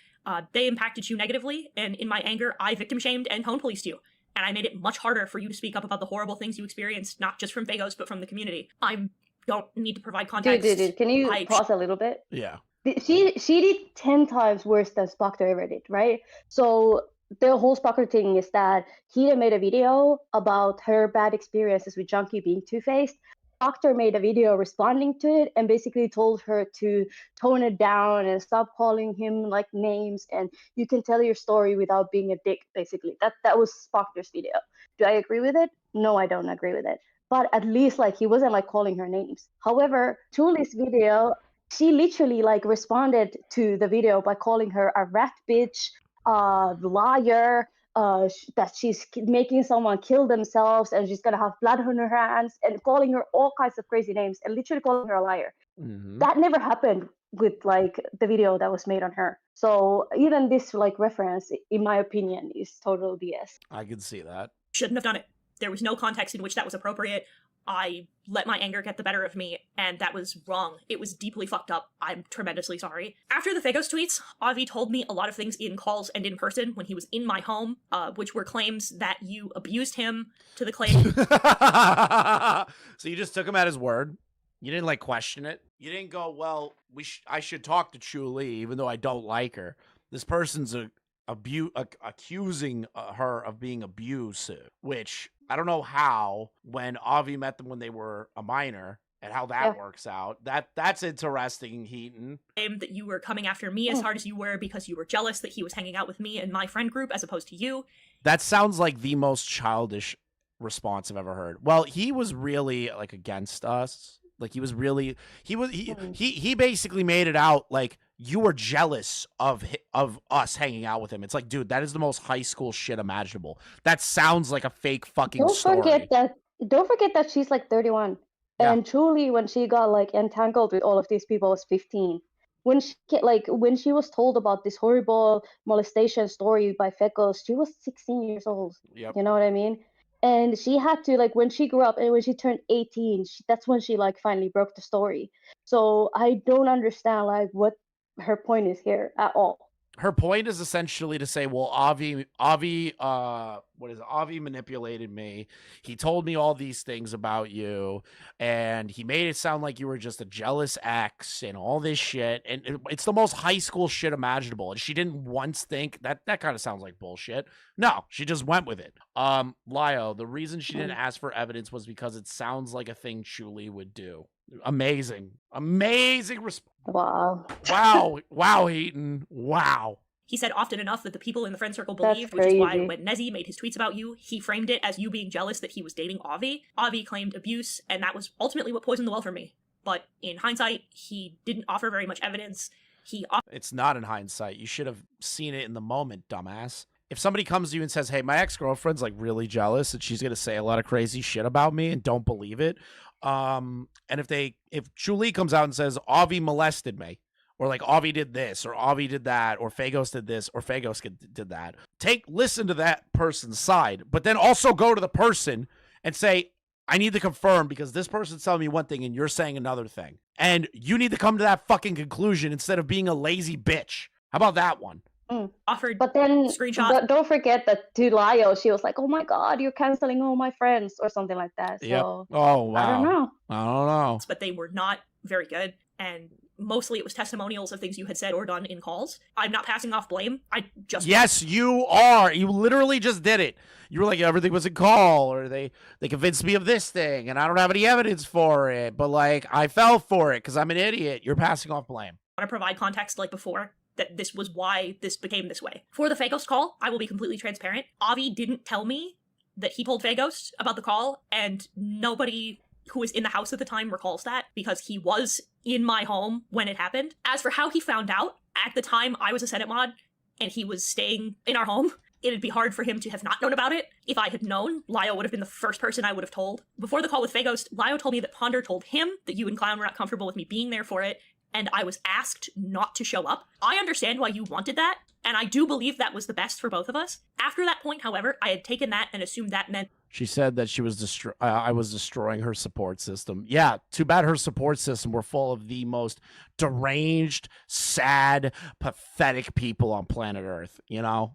They impacted you negatively, and in my anger, I victim shamed and tone policed you. And I made it much harder for you to speak up about the horrible things you experienced, not just from Phagos, but from the community. I don't need to provide context. Dude, can you pause a little bit? Yeah. She did 10 times worse than Spocker ever did, right? So the whole Spocker thing is that he made a video about her bad experiences with Junkie being two-faced. Spocker made a video responding to it and basically told her to tone it down and stop calling him like names, and you can tell your story without being a dick, basically. That was Spocker's video. Do I agree with it? No, I don't agree with it. But at least like he wasn't like calling her names. However, Julie's video, she literally like responded to the video by calling her a rat bitch, liar, that she's making someone kill themselves and she's gonna have blood on her hands, and calling her all kinds of crazy names and literally calling her a liar. Mm-hmm. That never happened with like the video that was made on her. So even this like reference, in my opinion, is total BS. I can see that. Shouldn't have done it. There was no context in which that was appropriate. I let my anger get the better of me, and that was wrong. It was deeply fucked up. I'm tremendously sorry. After the Phagos tweets, Avi told me a lot of things in calls and in person when he was in my home, which were claims that you abused him, to the claim— So you just took him at his word? You didn't like question it? You didn't go, well, I should talk to Chuli even though I don't like her. This person's a accusing her of being abusive, which I don't know how when Avi met them when they were a minor and how that works out. That's interesting, Heaton. That you were coming after me as hard as you were because you were jealous that he was hanging out with me and my friend group as opposed to you. That sounds like the most childish response I've ever heard. Well, he was really like against us. Like he was really he basically made it out like you were jealous of us hanging out with him. It's like, dude, that is the most high school shit imaginable. That sounds like a fake fucking story. Don't forget that she's like 31. Yeah. And truly, when she got like entangled with all of these people, was 15. When she was told about this horrible molestation story by Fekos, she was 16 years old. Yep. You know what I mean? And she had to, like, when she grew up and when she turned 18, that's when she like finally broke the story. So I don't understand like what her point is here at all. Her point is essentially to say, well, Avi manipulated me. He told me all these things about you, and he made it sound like you were just a jealous ex and all this shit. And it's the most high school shit imaginable. And she didn't once think that kind of sounds like bullshit. No, she just went with it. Lio, the reason she didn't ask for evidence was because it sounds like a thing Chuli would do. Amazing Wow. Wow, Heaton. Wow. He said often enough that the people in the friend circle believed, which is why when Nezzy made his tweets about you, he framed it as you being jealous that he was dating Avi. Avi claimed abuse, and that was ultimately what poisoned the well for me. But in hindsight, he didn't offer very much evidence. It's not in hindsight. You should have seen it in the moment, dumbass. If somebody comes to you and says, hey, my ex-girlfriend's like really jealous and she's going to say a lot of crazy shit about me and don't believe it. And if Chuli comes out and says, Avi molested me, or like Avi did this, or Avi did that, or Fagos did this, or Fagos did that, listen to that person's side, but then also go to the person and say, I need to confirm because this person's telling me one thing and you're saying another thing. And you need to come to that fucking conclusion instead of being a lazy bitch. How about that one? Offered, but then screenshot. Don't forget that to Lio, she was like, "Oh my God, you're canceling all my friends" or something like that. So, yep. Oh wow. I don't know. But they were not very good, and mostly it was testimonials of things you had said or done in calls. I'm not passing off blame. Yes, you are. You literally just did it. You were like, everything was a call, or they convinced me of this thing, and I don't have any evidence for it, but like I fell for it because I'm an idiot. You're passing off blame. I want to provide context like before. That this was why this became this way. For the Fagos call, I will be completely transparent. Avi didn't tell me that he told Fagos about the call, and nobody who was in the house at the time recalls that, because he was in my home when it happened. As for how he found out, at the time I was a Senate mod, and he was staying in our home. It'd be hard for him to have not known about it. If I had known, Lio would have been the first person I would have told. Before the call with Fagos, Lio told me that Ponder told him that you and Clown were not comfortable with me being there for it, and I was asked not to show up. I understand why you wanted that, and I do believe that was the best for both of us. After that point, however, I had taken that and assumed that meant... She said that she was I was destroying her support system. Yeah, too bad her support system were full of the most deranged, sad, pathetic people on planet Earth, you know?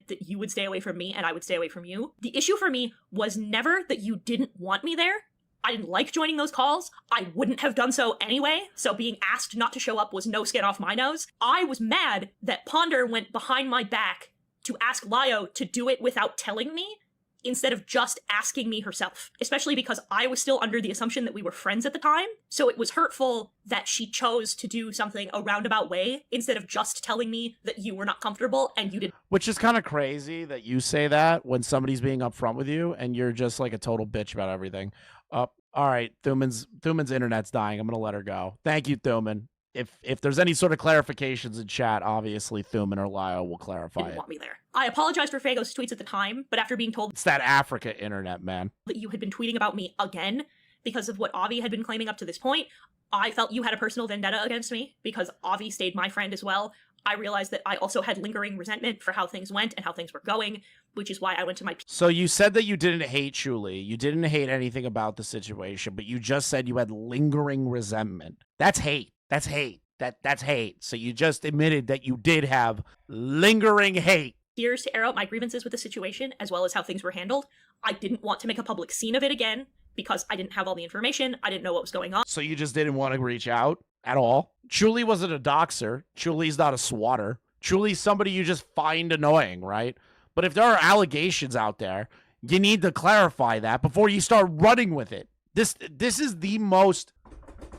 That you would stay away from me and I would stay away from you. The issue for me was never that you didn't want me there. I didn't like joining those calls. I wouldn't have done so anyway, so being asked not to show up was no skin off my nose. I was mad that Ponder went behind my back to ask Lio to do it without telling me, instead of just asking me herself. Especially because I was still under the assumption that we were friends at the time, so it was hurtful that she chose to do something a roundabout way, instead of just telling me that you were not comfortable and you didn't. Which is kind of crazy that you say that when somebody's being upfront with you and you're just like a total bitch about everything. All right, Thuman's internet's dying. I'm gonna let her go. Thank you, Thuman. If there's any sort of clarifications in chat, obviously Thuman or Lio will clarify didn't it. Want me there. I apologized for Fagos' tweets at the time, but after being told It's that Africa internet, man. that you had been tweeting about me again because of what Avi had been claiming up to this point, I felt you had a personal vendetta against me because Avi stayed my friend as well. I realized that I also had lingering resentment for how things went and how things were going, which is why I went to my... So you said that you didn't hate Chuli. You didn't hate anything about the situation, but you just said you had lingering resentment. That's hate. That's hate. That's hate. So you just admitted that you did have lingering hate. Years to air out my grievances with the situation, as well as how things were handled. I didn't want to make a public scene of it again, because I didn't have all the information. I didn't know what was going on. So you just didn't want to reach out at all? Chuli wasn't a doxer. Chuli's not a swatter. truly somebody you just find annoying, right? But if there are allegations out there, you need to clarify that before you start running with it. This is the most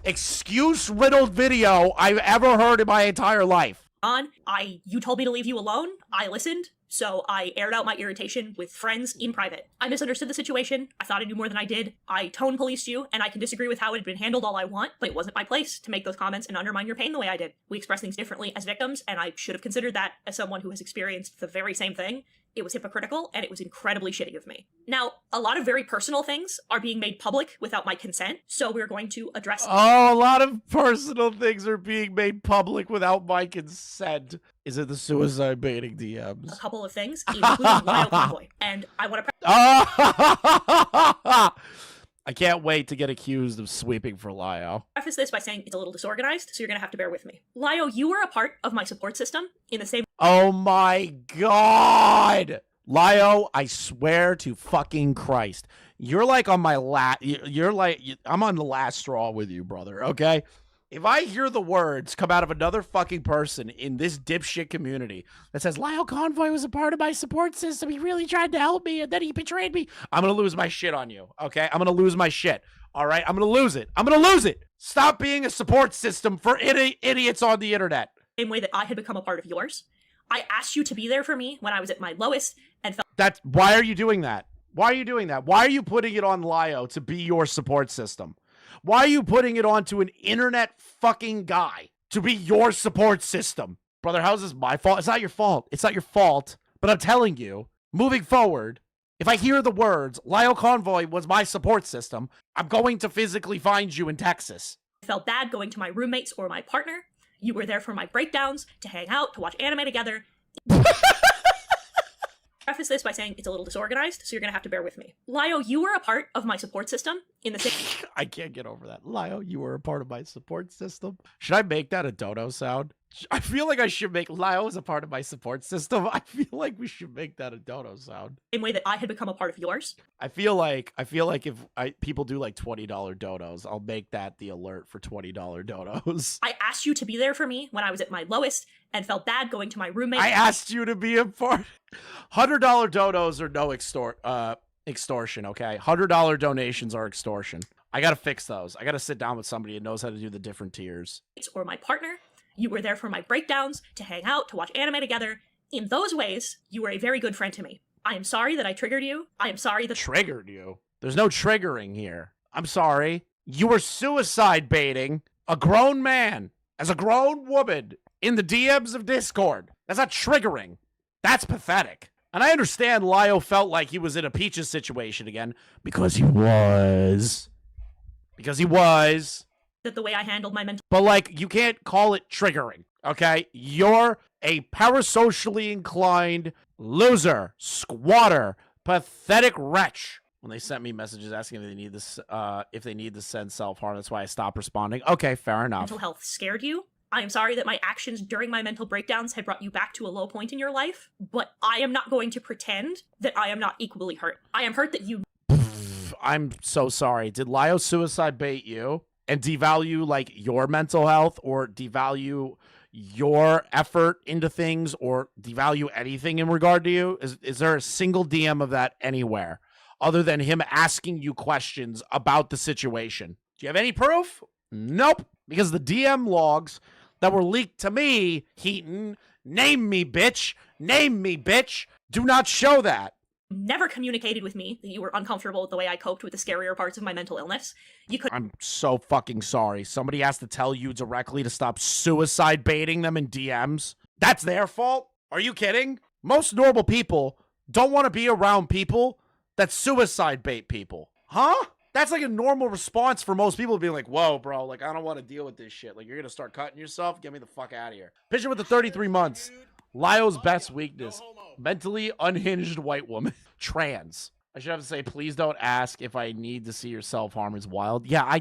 excuse-riddled video I've ever heard in my entire life. You told me to leave you alone. I listened. So I aired out my irritation with friends in private. I misunderstood the situation. I thought I knew more than I did. I tone policed you, and I can disagree with how it had been handled all I want, but it wasn't my place to make those comments and undermine your pain the way I did. We express things differently as victims, and I should have considered that as someone who has experienced the very same thing. It was hypocritical, and it was incredibly shitty of me. Now, a lot of very personal things are being made public without my consent, so we're going to address— Oh, a lot of personal things are being made public without my consent. Is it the suicide baiting DMs? a couple of things, including Lyle Convoy. And I want to I can't wait to get accused of sweeping for Lio. preface this by saying it's a little disorganized, so you're going to have to bear with me. Lio, you were a part of my support system in the same— Oh my god! Lio, I swear to fucking Christ. You're like on my I'm on the last straw with you, brother, okay? If I hear the words come out of another fucking person in this dipshit community that says, Lyle Convoy was a part of my support system, he really tried to help me, and then he betrayed me, I'm gonna lose my shit on you, okay? I'm gonna lose my shit, all right? I'm gonna lose it. I'm gonna lose it! Stop being a support system for idiots on the internet. same way that I had become a part of yours. I asked you to be there for me when I was at my lowest and felt— Why are you doing that? Why are you doing that? Why are you putting it on Lio to be your support system? Why are you putting it onto an internet fucking guy to be your support system? Brother, how's this my fault? It's not your fault. It's not your fault. But I'm telling you, moving forward, if I hear the words, Lio Convoy was my support system, I'm going to physically find you in Texas. I felt bad going to my roommates or my partner. You were there for my breakdowns, to hang out, to watch anime together. Preface this by saying it's a little disorganized, so you're going to have to bear with me. Lio, you were a part of my support system in the same— I can't get over that. Lio, you were a part of my support system. Should I make that a dodo sound? I feel like I should make Lio as a part of my support system. I feel like we should make that a dodo sound. same way that I had become a part of yours. I feel like if people do like $20 dodos, I'll make that the alert for $20 dodos. I asked you to be there for me when I was at my lowest and felt bad going to my roommate— I asked you to be a part. $100 dodos are no extortion, okay? $100 donations are extortion. I gotta fix those. I gotta sit down with somebody who knows how to do the different tiers. or my partner. You were there for my breakdowns, to hang out, to watch anime together. In those ways, you were a very good friend to me. I am sorry that I triggered you. I am sorry that— Triggered you? There's no triggering here. I'm sorry. You were suicide baiting a grown man as a grown woman in the DMs of Discord. That's not triggering. That's pathetic. And I understand Lio felt like he was in a Peaches situation again because he was. that the way I handled my mental— But, like, you can't call it triggering, okay? You're a parasocially inclined loser, squatter, pathetic wretch. When they sent me messages asking if they need to send self-harm, that's why I stopped responding. Okay, fair enough. mental health scared you. I am sorry that my actions during my mental breakdowns had brought you back to a low point in your life, but I am not going to pretend that I am not equally hurt. I am hurt that you— I'm so sorry. Did Lio suicide bait you and devalue, like, your mental health or devalue your effort into things or devalue anything in regard to you? Is there a single DM of that anywhere other than him asking you questions about the situation? Do you have any proof? Nope. Because the DM logs that were leaked to me, Hiten, name me, bitch, do not show that. never communicated with me that you were uncomfortable with the way I coped with the scarier parts of my mental illness. You could— I'm so fucking sorry. Somebody has to tell you directly to stop suicide baiting them in DMs. That's their fault? Are you kidding? Most normal people don't want to be around people that suicide bait people. Huh? That's like a normal response for most people, being like, whoa, bro, like, I don't want to deal with this shit. Like, you're going to start cutting yourself? Get me the fuck out of here. Picture with the 33 months. Lio's best weakness. Mentally unhinged white woman. Trans. I should have to say, please don't ask if I need to see your self-harm is wild. Yeah, I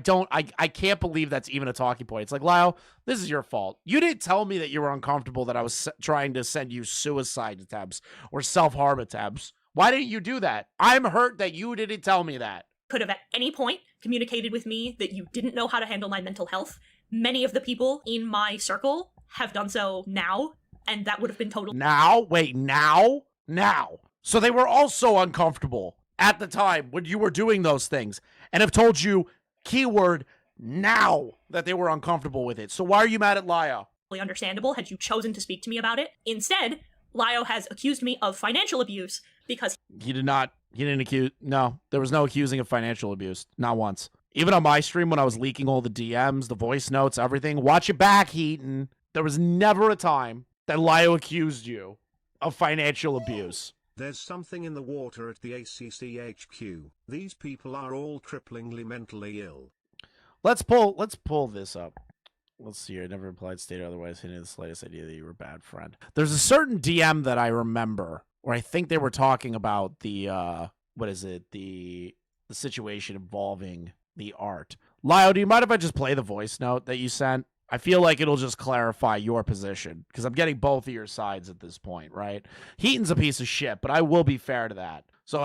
can't believe that's even a talking point. It's like, Lio, this is your fault. You didn't tell me that you were uncomfortable that I was trying to send you suicide attempts or self-harm attempts. Why didn't you do that? I'm hurt that you didn't tell me that. could have at any point communicated with me that you didn't know how to handle my mental health. Many of the people in my circle have done so now. and that would have been totally Now? Wait, now? Now. So they were also uncomfortable at the time when you were doing those things and have told you, keyword, now, that they were uncomfortable with it. So why are you mad at Lio? understandable had you chosen to speak to me about it. Instead, Lio has accused me of financial abuse because He didn't accuse, no, there was no accusing of financial abuse. Not once. Even on my stream when I was leaking all the DMs, the voice notes, everything, watch it back, Hiten. There was never a time that Lio accused you of financial abuse. There's something in the water at the ACC HQ. These people are all triplingly mentally ill. Let's pull this up. Let's see here. I never implied, stated otherwise, hinted the slightest idea that you were a bad friend. There's a certain DM that I remember where I think they were talking about the what is it? The situation involving the art. Lio, do you mind if I just play the voice note that you sent? I feel like it'll just clarify your position because I'm getting both of your sides at this point, right? Heaton's a piece of shit, but I will be fair to that. So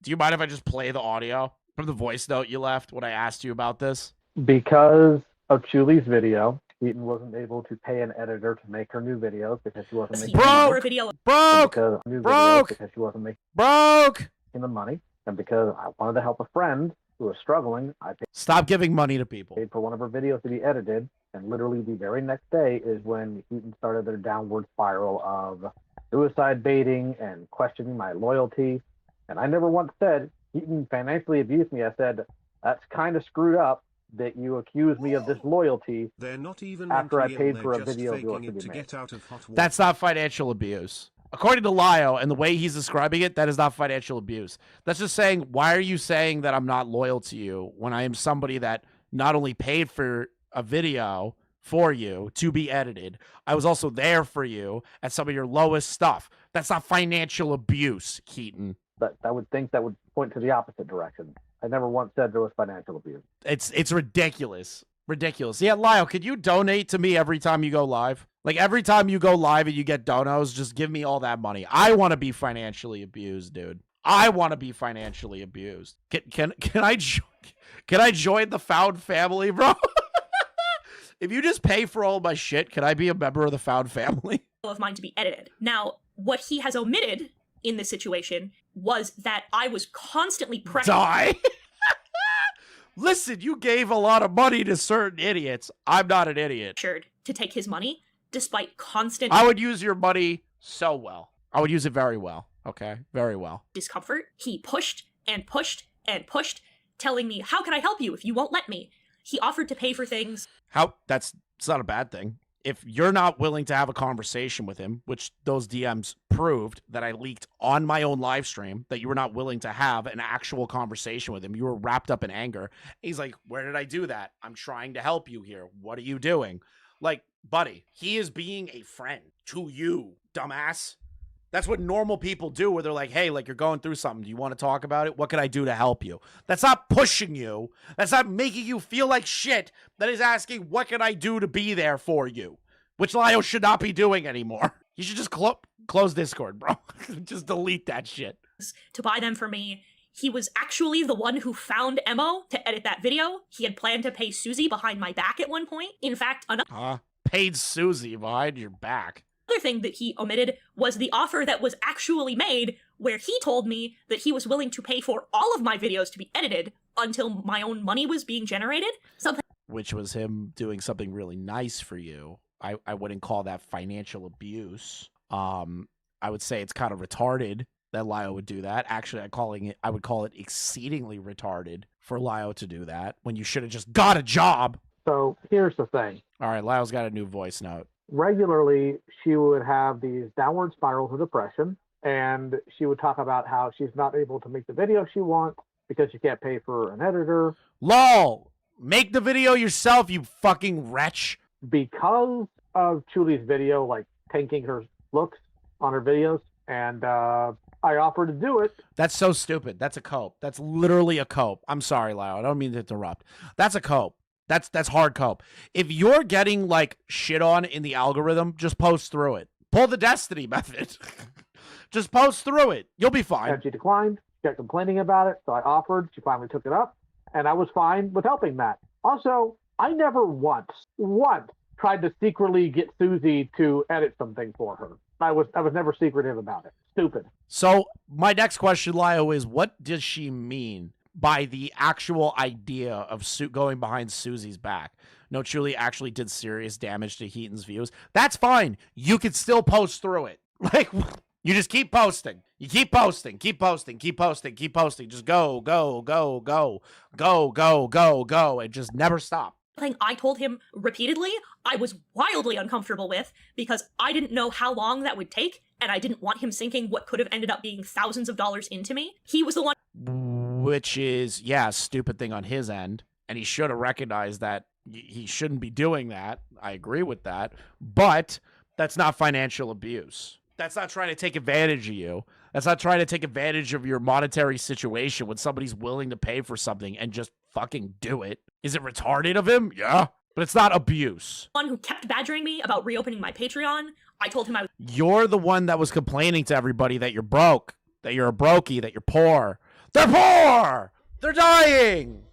do you mind if I just play the audio from the voice note you left when I asked you about this? Because of Chuli's video, Hiten wasn't able to pay an editor to make her new videos because she wasn't making for a video. Broke! because she wasn't making Broke! the money, and because I wanted to help a friend who was struggling, I Stop giving money to people. paid for one of her videos to be edited, and literally the very next day is when Hiten started their downward spiral of suicide baiting and questioning my loyalty. And I never once said Hiten financially abused me. I said, that's kind of screwed up that you accuse me of disloyalty. They're not even After I mentally ill, paid for a they're just video of faking yours to it be to made. get out of hot water. That's not financial abuse. According to Lio and the way he's describing it, that is not financial abuse. That's just saying, why are you saying that I'm not loyal to you when I am somebody that not only paid for a video for you to be edited, I was also there for you at some of your lowest stuff. That's not financial abuse, Hiten. But I would think that would point to the opposite direction. I never once said there was financial abuse. It's ridiculous. Ridiculous. Yeah, Lio, could you donate to me every time you go live? Like, every time you go live and you get donos, just give me all that money. I want to be financially abused, dude. I want to be financially abused. Can I join the Found family, bro? If you just pay for all my shit, can I be a member of the Found family? Of mine to be edited. Now, what he has omitted in this situation was that I was constantly Die. Listen, you gave a lot of money to certain idiots. I'm not an idiot. pressured to take his money despite constant I would use your money so well. I would use it very well. Okay? Very well. discomfort. He pushed and pushed and pushed, telling me, how can I help you if you won't let me? He offered to pay for things. It's not a bad thing. If you're not willing to have a conversation with him, which those DMs proved that I leaked on my own live stream, that you were not willing to have an actual conversation with him. You were wrapped up in anger. He's like, where did I do that? I'm trying to help you here. What are you doing? Like, buddy, he is being a friend to you, dumbass. That's what normal people do, where they're like, hey, like, you're going through something. Do you want to talk about it? What can I do to help you? That's not pushing you. That's not making you feel like shit. That is asking, what can I do to be there for you? Which Lio should not be doing anymore. You should just close Discord, bro. Just delete that shit. To buy them for me. He was actually the one who found Emo to edit that video. He had planned to pay Susie behind my back at one point. In fact, another Paid Susie behind your back. thing that he omitted was the offer that was actually made, where he told me that he was willing to pay for all of my videos to be edited until my own money was being generated. Something Which was him doing something really nice for you. I wouldn't call that financial abuse. I would say it's kind of retarded that Lio would do that. Actually, I would call it exceedingly retarded for Lio to do that when you should have just got a job. So here's the thing. All right, Lio's got a new voice note. Regularly, she would have these downward spirals of depression, and she would talk about how she's not able to make the video she wants because she can't pay for an editor. LOL! Make the video yourself, you fucking wretch. Because of Chuli's video, like, tanking her looks on her videos, and I offered to do it. That's so stupid. That's a cope. That's literally a cope. I'm sorry, Lio. I don't mean to interrupt. That's a cope. That's hard cope. If you're getting, like, shit on in the algorithm, just post through it. Pull the Destiny method. Just post through it. You'll be fine. And she declined. She kept complaining about it, so I offered. She finally took it up, and I was fine with helping that. Also, I never once tried to secretly get Susie to edit something for her. I was never secretive about it. Stupid. So my next question, Lio, is what does she mean by the actual idea of going behind Susie's back? No, truly actually did serious damage to Heaton's views. That's fine. You can still post through it. Like, you just keep posting. You keep posting, keep posting, keep posting, keep posting. Just go, go, go, go, go, go, go, go, and just never stop. Thing I told him repeatedly I was wildly uncomfortable with because I didn't know how long that would take, and I didn't want him sinking what could have ended up being thousands of dollars into me. He was the one. Which is, yeah, a stupid thing on his end, and he should have recognized that he shouldn't be doing that. I agree with that, but that's not financial abuse. That's not trying to take advantage of you. That's not trying to take advantage of your monetary situation when somebody's willing to pay for something and just fucking do it. Is it retarded of him? Yeah. But it's not abuse. One who kept badgering me about reopening my Patreon. I told him I was. You're the one that was complaining to everybody that you're broke, that you're a brokey, that you're poor. They're poor! They're dying!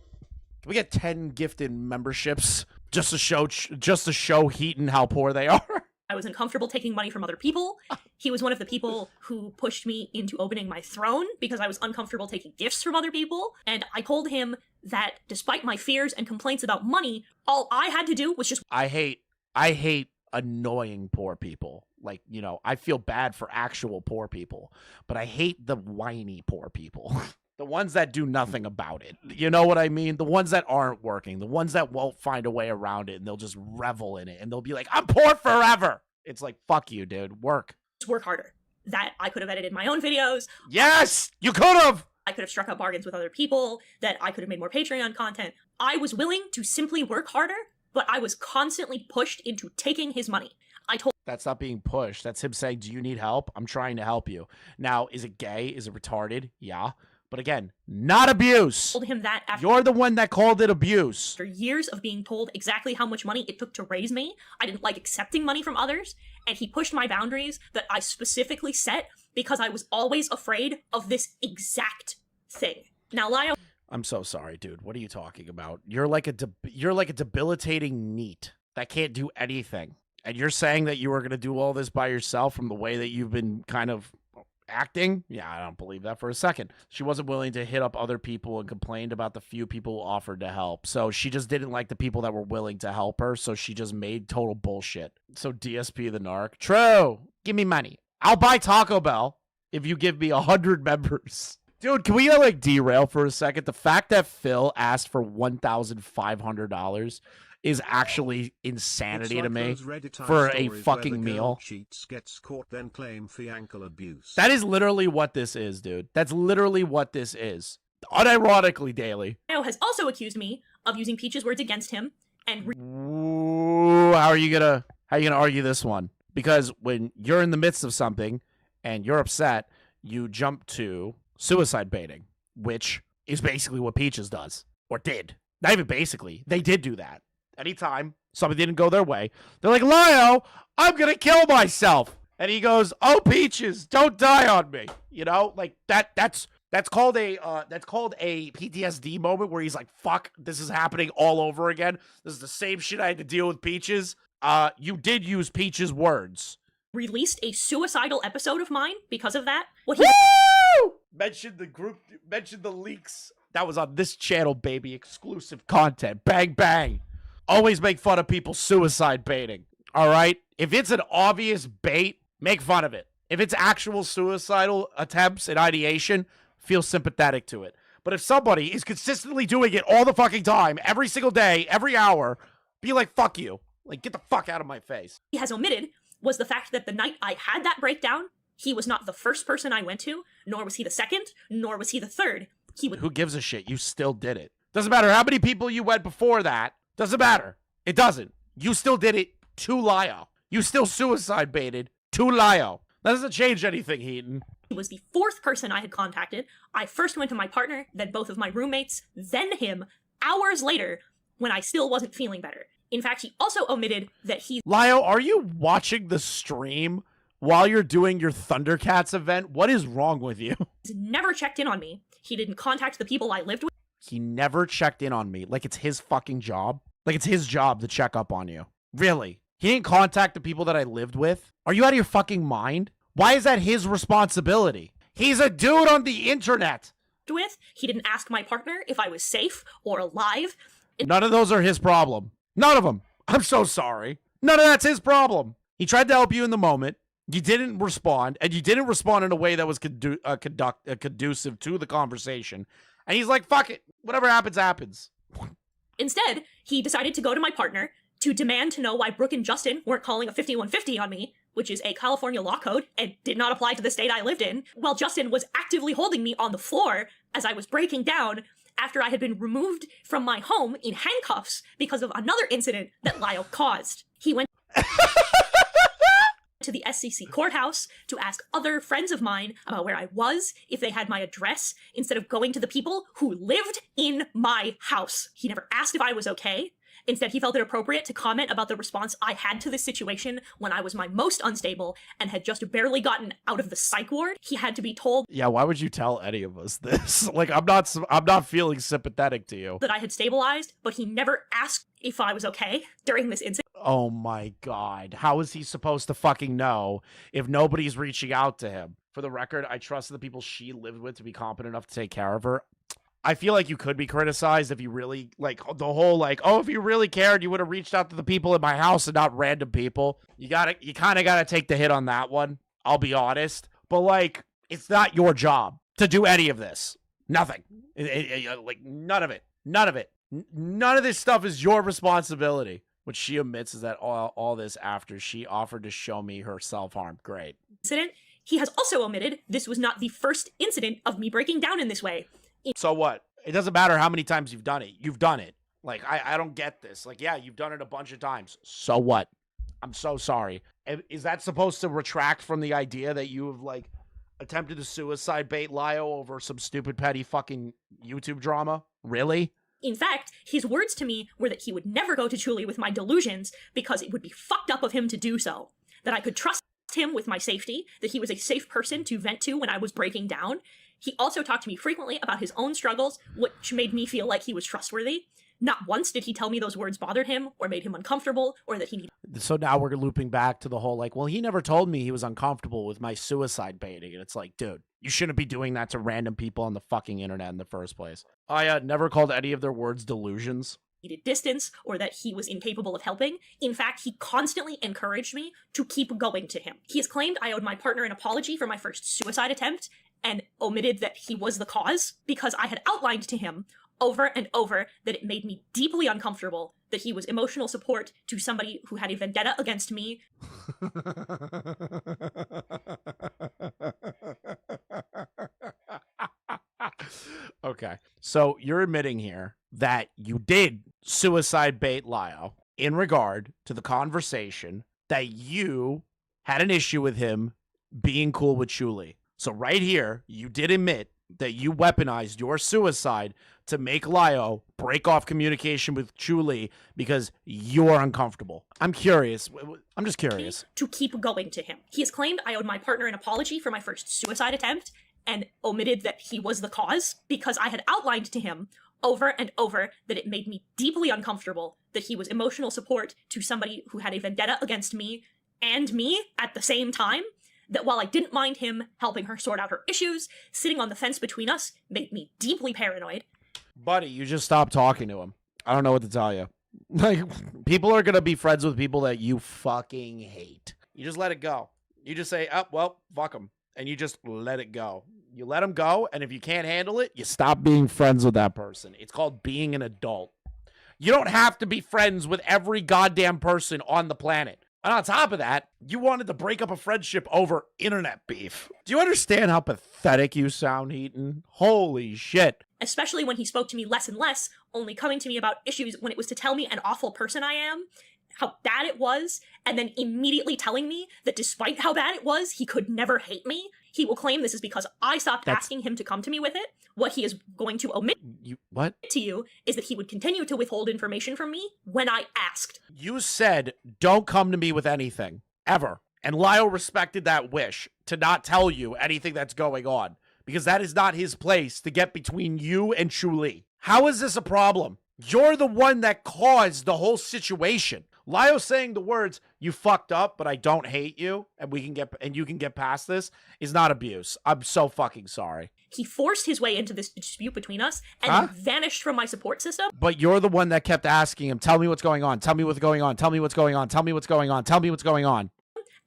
Can we get 10 gifted memberships just to show Hiten how poor they are? I was uncomfortable taking money from other people. He was one of the people who pushed me into opening my throne because I was uncomfortable taking gifts from other people. And I told him that despite my fears and complaints about money, all I had to do was just. I hate annoying poor people. Like, you know, I feel bad for actual poor people, but I hate the whiny poor people. The ones that do nothing about it. You know what I mean? The ones that aren't working. The ones that won't find a way around it, and they'll just revel in it. And they'll be like, I'm poor forever. It's like, fuck you, dude. Work harder. That I could have edited my own videos. Yes! You could have! I could have struck up bargains with other people. That I could have made more Patreon content. I was willing to simply work harder, but I was constantly pushed into taking his money. That's not being pushed. That's him saying, do you need help? I'm trying to help you. Now, is it gay? Is it retarded? Yeah. But again, not abuse. Told him that after. You're the one that called it abuse. After years of being told exactly how much money it took to raise me, I didn't like accepting money from others, and he pushed my boundaries that I specifically set because I was always afraid of this exact thing. Now, Lio. I'm so sorry, dude. What are you talking about? You're like a debilitating NEET that can't do anything. And you're saying that you were going to do all this by yourself from the way that you've been kind of acting? Yeah, I don't believe that for a second. She wasn't willing to hit up other people and complained about the few people who offered to help. So she just didn't like the people that were willing to help her. So she just made total bullshit. So DSP the Narc. True. Give me money. I'll buy Taco Bell if you give me 100 members. Dude, can we like derail for a second? The fact that Phil asked for $1,500 is actually insanity to me for a fucking meal. Cheats, gets caught, then claim for ankle abuse. That is literally what this is, dude. That's literally what this is. Unironically, Daily. Lio has also accused me of using Peach's words against him and. Ooh, how are you gonna argue this one? Because when you're in the midst of something and you're upset, you jump to suicide baiting, which is basically what Peaches does or did. Not even basically, they did do that. Anytime something didn't go their way, they're like, Lio, I'm gonna kill myself. And he goes, oh, Peaches, don't die on me. You know, like that's called a PTSD moment where he's like, fuck, this is happening all over again. This is the same shit I had to deal with Peaches. You did use Peaches' words. Released a suicidal episode of mine because of that. What he mentioned the leaks. That was on this channel, baby. Exclusive content. Bang, bang. Always make fun of people suicide baiting, all right? If it's an obvious bait, make fun of it. If it's actual suicidal attempts and ideation, feel sympathetic to it. But if somebody is consistently doing it all the fucking time, every single day, every hour, be like, fuck you. Like, get the fuck out of my face. He has omitted was the fact that the night I had that breakdown, he was not the first person I went to, nor was he the second, nor was he the third. Who gives a shit? You still did it. Doesn't matter how many people you went before that. Doesn't matter. It doesn't. You still did it to Lio. You still suicide baited to Lio. That doesn't change anything, Hiten. He was the fourth person I had contacted. I first went to my partner, then both of my roommates, then him, hours later, when I still wasn't feeling better. In fact, he also omitted that he... Lio, are you watching the stream while you're doing your Thundercats event? What is wrong with you? He's never checked in on me. He didn't contact the people I lived with. He never checked in on me. Like it's his fucking job. Like it's his job to check up on you. Really? He didn't contact the people that I lived with? Are you out of your fucking mind? Why is that his responsibility? He's a dude on the internet. With. He didn't ask my partner if I was safe or alive. None of those are his problem. None of them. I'm so sorry. None of that's his problem. He tried to help you in the moment. You didn't respond, and you didn't respond in a way that was conducive to the conversation. And he's like, fuck it. Whatever happens, happens. Instead, he decided to go to my partner to demand to know why Brooke and Justin weren't calling a 5150 on me, which is a California law code and did not apply to the state I lived in, while Justin was actively holding me on the floor as I was breaking down after I had been removed from my home in handcuffs because of another incident that Lyle caused. He went to the SCC courthouse to ask other friends of mine about where I was, if they had my address, instead of going to the people who lived in my house. He never asked if I was okay. Instead, he felt it appropriate to comment about the response I had to this situation when I was my most unstable and had just barely gotten out of the psych ward. He had to be told, yeah, why would you tell any of us this? Like, I'm not feeling sympathetic to you. that I had stabilized, but he never asked if I was okay during this incident. Oh my God. How is he supposed to fucking know if nobody's reaching out to him? For the record, I trust the people she lived with to be competent enough to take care of her. I feel like you could be criticized if you really, like, the whole, like, oh, if you really cared, you would have reached out to the people in my house and not random people. You kind of got to take the hit on that one. I'll be honest. But, like, it's not your job to do any of this. Nothing. Like, none of it. None of it. None of this stuff is your responsibility. What she admits is that all this after she offered to show me her self-harm. Great. Incident. He has also omitted this was not the first incident of me breaking down in this way. So what? It doesn't matter how many times you've done it. You've done it. Like, I don't get this. Like, yeah, you've done it a bunch of times. So what? I'm so sorry. Is that supposed to retract from the idea that you have, like, attempted to suicide bait Lio over some stupid petty fucking YouTube drama? Really? In fact, his words to me were that he would never go to Julie with my delusions because it would be fucked up of him to do so. That I could trust him with my safety, that he was a safe person to vent to when I was breaking down. He also talked to me frequently about his own struggles, which made me feel like he was trustworthy. Not once did he tell me those words bothered him or made him uncomfortable or that he needed. So now we're looping back to the whole, like, well, he never told me he was uncomfortable with my suicide baiting. And it's like, dude, you shouldn't be doing that to random people on the fucking internet in the first place. I never called any of their words delusions. Needed distance or that he was incapable of helping. In fact, he constantly encouraged me to keep going to him. He has claimed I owed my partner an apology for my first suicide attempt and omitted that he was the cause because I had outlined to him over and over that it made me deeply uncomfortable that he was emotional support to somebody who had a vendetta against me. Okay, so you're admitting here that you did suicide bait Lio in regard to the conversation that you had an issue with him being cool with Chuli. So right here, you did admit that you weaponized your suicide to make Lio break off communication with Chuli because you're uncomfortable. I'm curious. I'm just curious. To keep going to him. He has claimed I owed my partner an apology for my first suicide attempt and omitted that he was the cause because I had outlined to him over and over that it made me deeply uncomfortable that he was emotional support to somebody who had a vendetta against me and me at the same time. That while I didn't mind him helping her sort out her issues, sitting on the fence between us made me deeply paranoid. Buddy, you just stopped talking to him. I don't know what to tell you. Like, people are going to be friends with people that you fucking hate. You just let it go. You just say, oh, well, fuck them. And you just let it go. You let them go, and if you can't handle it, you stop being friends with that person. It's called being an adult. You don't have to be friends with every goddamn person on the planet. And on top of that, you wanted to break up a friendship over internet beef. Do you understand how pathetic you sound, Hiten? Holy shit. Especially when he spoke to me less and less, only coming to me about issues when it was to tell me an awful person I am, how bad it was, and then immediately telling me that despite how bad it was, he could never hate me. He will claim this is because I stopped asking him to come to me with it. What he is going to omit to you is that he would continue to withhold information from me when I asked. You said, don't come to me with anything, ever. And Lyle respected that wish to not tell you anything that's going on, because that is not his place to get between you and Chuli. How is this a problem? You're the one that caused the whole situation. Lio saying the words, "You fucked up, but I don't hate you, and you can get past this," is not abuse. I'm so fucking sorry. He forced his way into this dispute between us and Huh? vanished from my support system. But you're the one that kept asking him, "Tell me what's going on. Tell me what's going on. Tell me what's going on. Tell me what's going on. Tell me what's going on."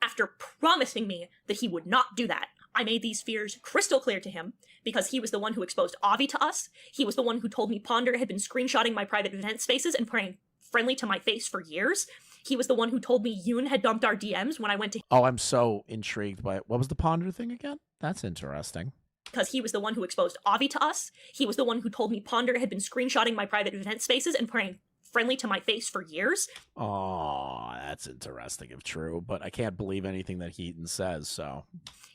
After promising me that he would not do that, I made these fears crystal clear to him because he was the one who exposed Avi to us. He was the one who told me Ponder had been screenshotting my private event spaces and praying friendly to my face for years. He was the one who told me Yoon had dumped our DMs when I went to Oh, I'm so intrigued by it. What was the Ponder thing again? That's interesting. because he was the one who exposed Avi to us. He was the one who told me Ponder had been screenshotting my private event spaces and praying friendly to my face for years. Oh, that's interesting if true, but I can't believe anything that Hiten says, so.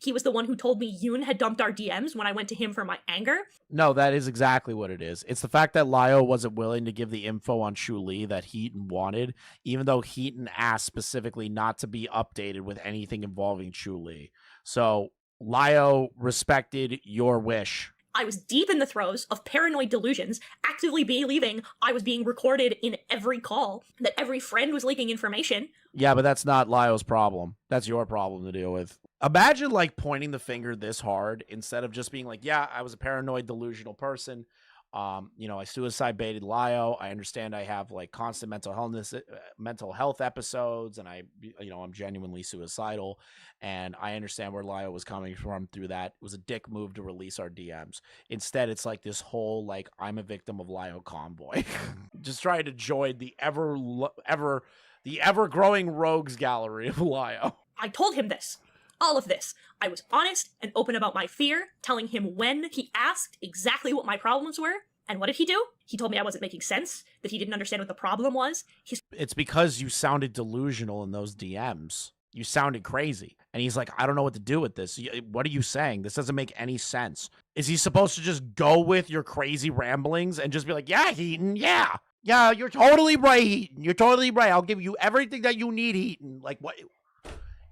He was the one who told me Yoon had dumped our DMs when I went to him for my anger. No, that is exactly what it is. It's the fact that Lio wasn't willing to give the info on Shu Li that Hiten wanted, even though Hiten asked specifically not to be updated with anything involving Shu Li. So Lio respected your wish. I was deep in the throes of paranoid delusions, actively believing I was being recorded in every call, that every friend was leaking information. Yeah, but that's not Lio's problem. That's your problem to deal with. Imagine, like, pointing the finger this hard instead of just being like, yeah, I was a paranoid, delusional person. I suicide baited Lio. I understand I have, like, constant mental health episodes, and I'm genuinely suicidal. And I understand where Lio was coming from through that. It was a dick move to release our DMs. Instead, it's like this whole, like, I'm a victim of Lio convoy. Just trying to join the ever-growing rogues gallery of Lio. I told him this. All of this. I was honest and open about my fear, telling him when he asked exactly what my problems were. And what did he do? He told me I wasn't making sense, that he didn't understand what the problem was. It's because you sounded delusional in those DMs. You sounded crazy. And he's like, I don't know what to do with this. What are you saying? This doesn't make any sense. Is he supposed to just go with your crazy ramblings and just be like, yeah, Hiten, yeah. Yeah, you're totally right, Hiten. You're totally right. I'll give you everything that you need, Hiten. Like, what?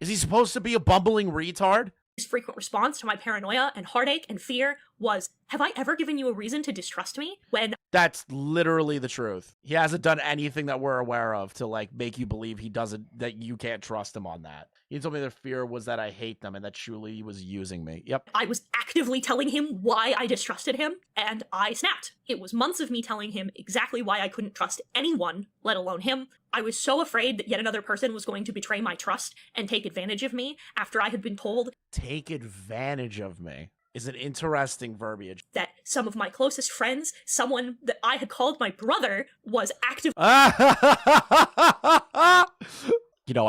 Is he supposed to be a bumbling retard? His frequent response to my paranoia and heartache and fear was, have I ever given you a reason to distrust me? When That's literally the truth. He hasn't done anything that we're aware of to, like, make you believe that you can't trust him on that. He told me their fear was that I hate them and that Shu Li was using me. Yep. I was actively telling him why I distrusted him, and I snapped. It was months of me telling him exactly why I couldn't trust anyone, let alone him. I was so afraid that yet another person was going to betray my trust and take advantage of me after I had been told Take advantage of me is an interesting verbiage. that some of my closest friends, someone that I had called my brother, was actively I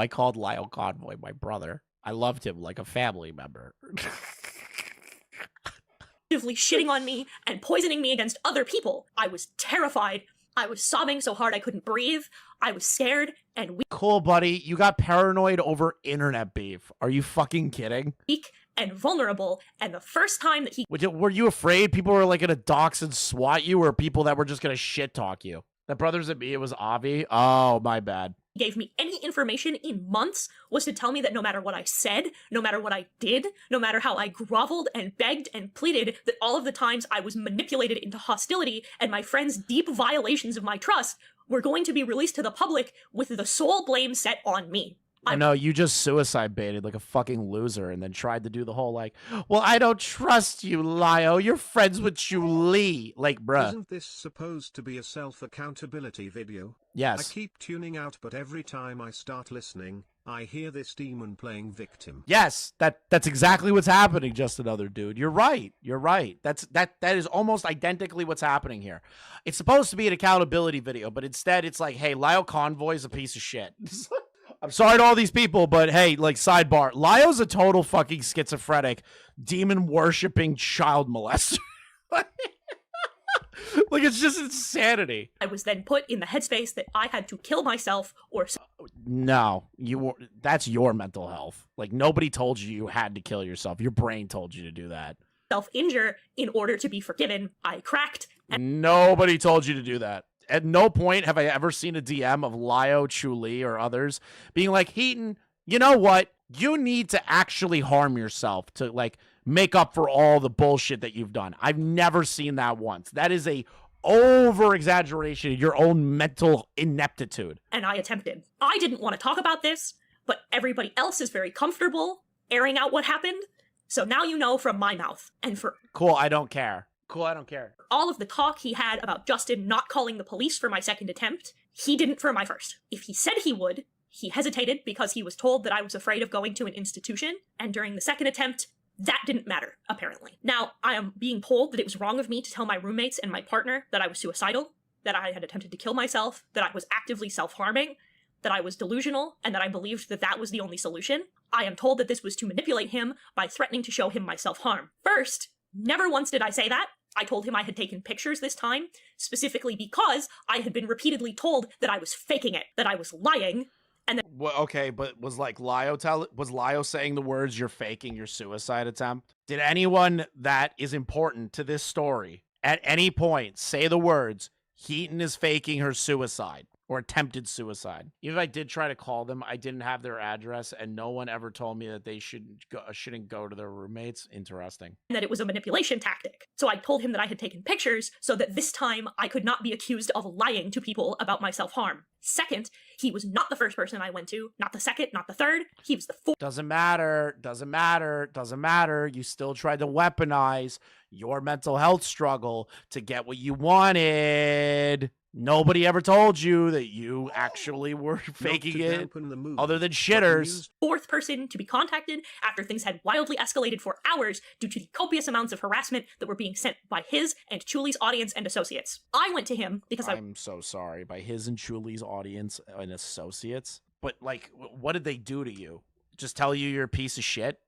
called Lyle Convoy my brother. I loved him like a family member. shitting on me and poisoning me against other people. I was terrified. I was sobbing so hard I couldn't breathe. I was scared and Cool, buddy. You got paranoid over internet beef. Are you fucking kidding? weak and vulnerable. And the first time that he Were you afraid people were like gonna dox and swat you, or people that were just gonna shit talk you? That brothers at me, it was Avi. Oh, my bad. gave me any information in months was to tell me that no matter what I said, no matter what I did, no matter how I groveled and begged and pleaded, that all of the times I was manipulated into hostility and my friends' deep violations of my trust were going to be released to the public with the sole blame set on me. I know you just suicide baited like a fucking loser and then tried to do the whole like, well, I don't trust you, Lio. You're friends with Shu Li. Like, bruh. Isn't this supposed to be a self-accountability video? Yes. I keep tuning out, but every time I start listening, I hear this demon playing victim. Yes, that's exactly what's happening, just another dude. You're right. You're right. That is almost identically what's happening here. It's supposed to be an accountability video, but instead it's like, hey, Lio Convoy's a piece of shit. I'm sorry to all these people, but hey, like, sidebar, Lio's a total fucking schizophrenic, demon-worshipping child molester. Like, it's just insanity. I was then put in the headspace that I had to kill myself or No, that's your mental health. Like, nobody told you had to kill yourself. Your brain told you to do that. self-injure in order to be forgiven. I cracked. Nobody told you to do that. At no point have I ever seen a DM of Lio, Shu Li, or others being like, Hiten, you know what? You need to actually harm yourself to, like, make up for all the bullshit that you've done. I've never seen that once. That is a over exaggeration of your own mental ineptitude. And I attempted. I didn't want to talk about this, but everybody else is very comfortable airing out what happened. So now you know from my mouth. And for Cool, I don't care. Cool, I don't care. all of the talk he had about Justin not calling the police for my second attempt, he didn't for my first. If he said he would, he hesitated because he was told that I was afraid of going to an institution, and during the second attempt, that didn't matter, apparently. Now, I am being told that it was wrong of me to tell my roommates and my partner that I was suicidal, that I had attempted to kill myself, that I was actively self-harming, that I was delusional, and that I believed that that was the only solution. I am told that this was to manipulate him by threatening to show him my self-harm. First, never once did I say that. I told him I had taken pictures this time, specifically because I had been repeatedly told that I was faking it, that I was lying, and that Well, okay, but was like Lio saying the words "you're faking your suicide attempt"? Did anyone that is important to this story at any point say the words "Hiten is faking her suicide" or attempted suicide? Even if I did try to call them, I didn't have their address, and no one ever told me that they shouldn't go to their roommates. Interesting. that it was a manipulation tactic. So I told him that I had taken pictures so that this time I could not be accused of lying to people about my self-harm. Second, he was not the first person I went to, not the second, not the third. He was the fourth. Doesn't matter. Doesn't matter. Doesn't matter. You still tried to weaponize your mental health struggle to get what you wanted. Nobody ever told you that you actually were faking it, other than shitters. Fourth person to be contacted after things had wildly escalated for hours due to the copious amounts of harassment that were being sent by his and Chuli's audience and associates. I went to him because I'm so sorry. By his and Chuli's audience and associates? But, like, what did they do to you? Just tell you you're a piece of shit?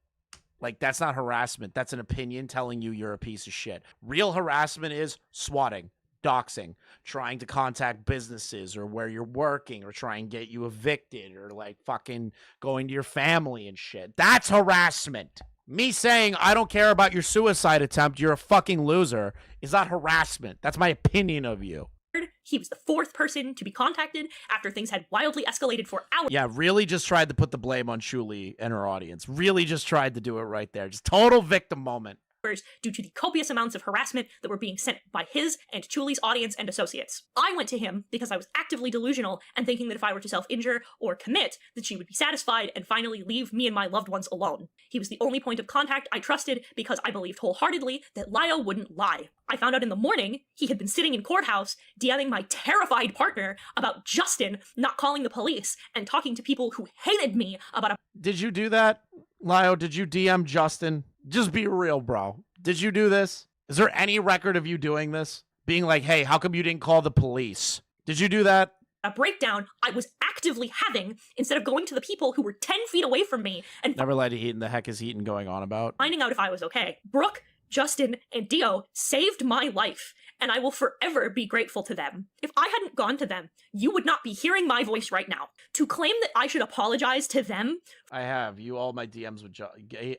Like, that's not harassment. That's an opinion telling you you're a piece of shit. Real harassment is swatting, doxing, trying to contact businesses or where you're working or try and get you evicted or like fucking going to your family and shit. That's harassment. Me saying I don't care about your suicide attempt, you're a fucking loser, is not harassment. That's my opinion of you. he was the fourth person to be contacted after things had wildly escalated for hours. Yeah, really just tried to put the blame on Chuli and her audience. Really just tried to do it right there. Just total victim moment. Due to the copious amounts of harassment that were being sent by his and Chuli's audience and associates. I went to him because I was actively delusional and thinking that if I were to self-injure or commit, that she would be satisfied and finally leave me and my loved ones alone. He was the only point of contact I trusted because I believed wholeheartedly that Lio wouldn't lie. I found out in the morning he had been sitting in courthouse DMing my terrified partner about Justin not calling the police and talking to people who hated me about a— Did you do that, Lio? Did you DM Justin? Just be real, bro. Did you do this? Is there any record of you doing this? Being like, hey, how come you didn't call the police? Did you do that? a breakdown I was actively having instead of going to the people who were 10 feet away from me and Never let Hiten. The heck is Hiten going on about? finding out if I was okay. Brooke, Justin, and Dio saved my life, and I will forever be grateful to them. If I hadn't gone to them, you would not be hearing my voice right now. To claim that I should apologize to them I have. You all my DMs with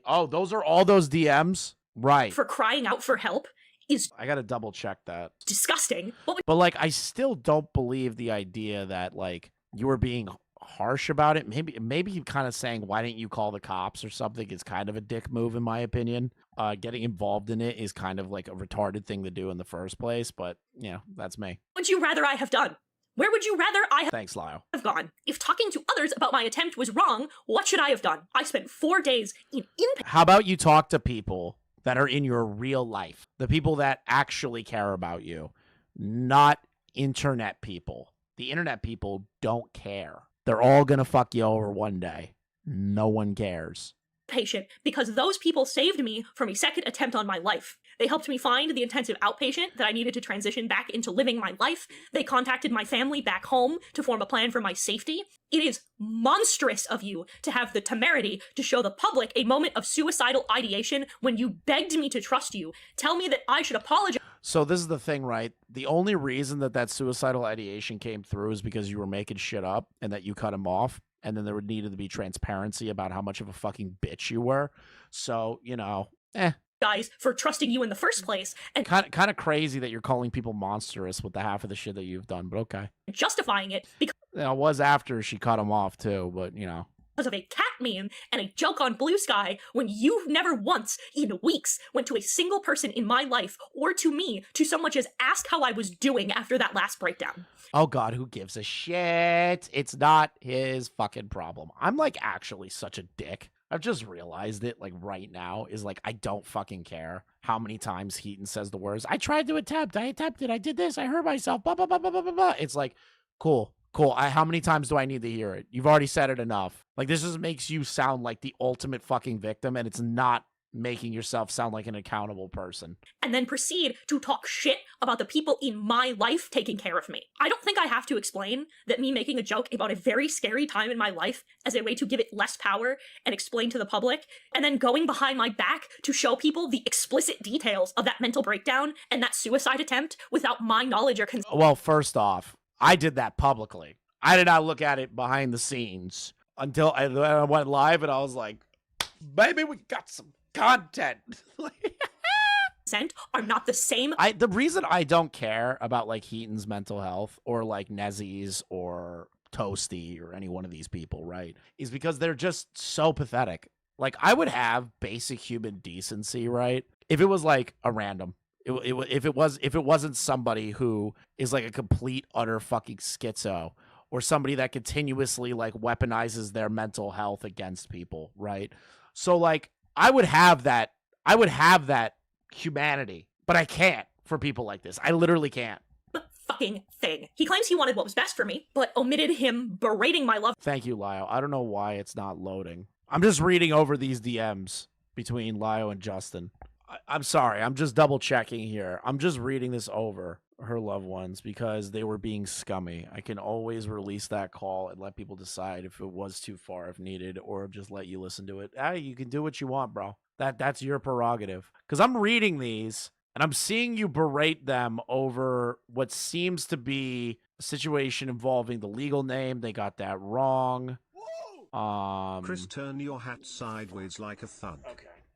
Oh, those are all those DMs? Right. for crying out for help is I gotta double check that. disgusting. But like, I still don't believe the idea that like you were being harsh about it. Maybe you kind of saying, why didn't you call the cops or something is kind of a dick move in my opinion. Getting involved in it is kind of like a retarded thing to do in the first place, but you know, that's me. What would you rather I have done? Where would you rather I Thanks, Lyle. have gone? If talking to others about my attempt was wrong, what should I have done? I spent 4 days in How about you talk to people that are in your real life, the people that actually care about you, not internet people. The internet people don't care. They're all gonna fuck you over one day. No one cares. inpatient because those people saved me from a second attempt on my life. They helped me find the intensive outpatient that I needed to transition back into living my life. They contacted my family back home to form a plan for my safety. It is monstrous of you to have the temerity to show the public a moment of suicidal ideation when you begged me to trust you. Tell me that I should apologize. So this is the thing, right? The only reason that suicidal ideation came through is because you were making shit up and that you cut him off. And then there would needed to be transparency about how much of a fucking bitch you were. So, you know, Guys, for trusting you in the first place and kind of crazy that you're calling people monstrous with the half of the shit that you've done, but okay. justifying it because You know, it was after she cut him off too, but you know. because of a cat meme and a joke on Blue Sky when you've never once, in weeks, went to a single person in my life or to me to so much as ask how I was doing after that last breakdown. Oh God, who gives a shit? It's not his fucking problem. I'm like actually such a dick. I've just realized it like right now is like I don't fucking care how many times Hiten says the words, I tried to attempt, I attempted, I did this, I hurt myself, blah, blah, blah, blah, blah, blah, blah. It's like, cool. How many times do I need to hear it? You've already said it enough. Like this just makes you sound like the ultimate fucking victim, and it's not making yourself sound like an accountable person. And then proceed to talk shit about the people in my life taking care of me. I don't think I have to explain that me making a joke about a very scary time in my life as a way to give it less power and explain to the public, and then going behind my back to show people the explicit details of that mental breakdown and that suicide attempt without my knowledge or consent. Well, first off, I did that publicly. I did not look at it behind the scenes until I went live, and I was like, baby, we got some content. Are not the same. The reason I don't care about like Heaton's mental health or like Nezzy's or Toasty or any one of these people, right, is because they're just so pathetic. Like I would have basic human decency, right, if it was like a random. If it wasn't somebody who is like a complete utter fucking schizo, or somebody that continuously like weaponizes their mental health against people, right? So like I would have that humanity, but I can't for people like this. I literally can't. Fucking thing. He claims he wanted what was best for me, but omitted him berating my love. Thank you, Lio. I don't know why it's not loading. I'm just reading over these DMs between Lio and Justin. I'm sorry. I'm just double checking here. I'm just reading this over her loved ones because they were being scummy. I can always release that call and let people decide if it was too far if needed, or just let you listen to it. You can do what you want, bro. That's your prerogative. Because I'm reading these and I'm seeing you berate them over what seems to be a situation involving the legal name. They got that wrong. Chris, turn your hat sideways like a thug.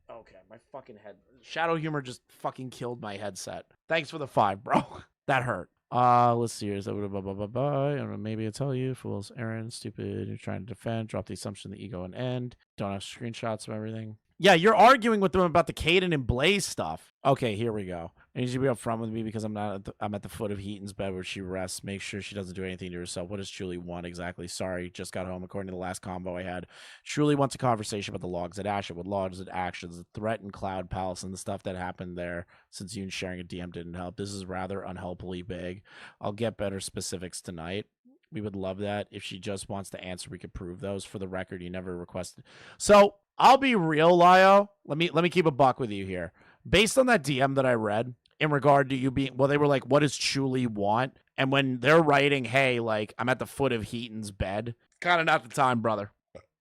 Okay, my fucking head. Shadow humor just fucking killed my headset. Thanks for the 5, bro. That hurt. Let's see here. Is that maybe I tell you, fools, Aaron, stupid, you're trying to defend, drop the assumption, the ego, and end. Don't have screenshots of everything. Yeah, you're arguing with them about the Caden and Blaze stuff. Okay, here we go. I need you to be upfront with me because I'm at the foot of Heaton's bed where she rests. Make sure she doesn't do anything to herself. What does Julie want exactly? Sorry, just got home according to the last combo I had. Julie wants a conversation about the logs at Asher. What logs at actions, the threat in Cloud Palace, and the stuff that happened there since you and sharing a DM didn't help. This is rather unhelpfully big. I'll get better specifics tonight. We would love that. If she just wants to answer, we could prove those. For the record, you never requested. So I'll be real, Lio. Let me keep a buck with you here. Based on that DM that I read in regard to you being, well, they were like, what does Julie want? And when they're writing, hey, like, I'm at the foot of Heaton's bed, kind of not the time, brother.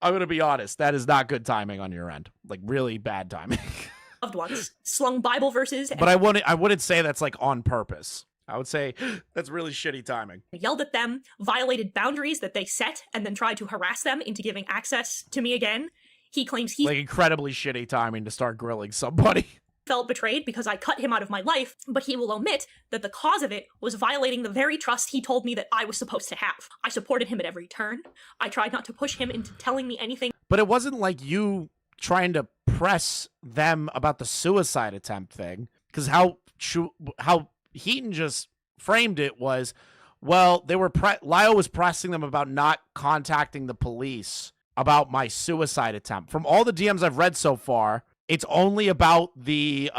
I'm going to be honest. That is not good timing on your end. Like, really bad timing. Loved ones. Slung Bible verses. But I wouldn't say that's like on purpose. I would say that's really shitty timing. Yelled at them, violated boundaries that they set, and then tried to harass them into giving access to me again. He claims he like incredibly shitty timing to start grilling somebody. Felt betrayed because I cut him out of my life, but he will omit that the cause of it was violating the very trust he told me that I was supposed to have. I supported him at every turn. I tried not to push him into telling me anything. But it wasn't like you trying to press them about the suicide attempt thing, because how Hiten just framed it was, well, they were Lio was pressing them about not contacting the police about my suicide attempt. From all the DMs I've read so far, it's only about the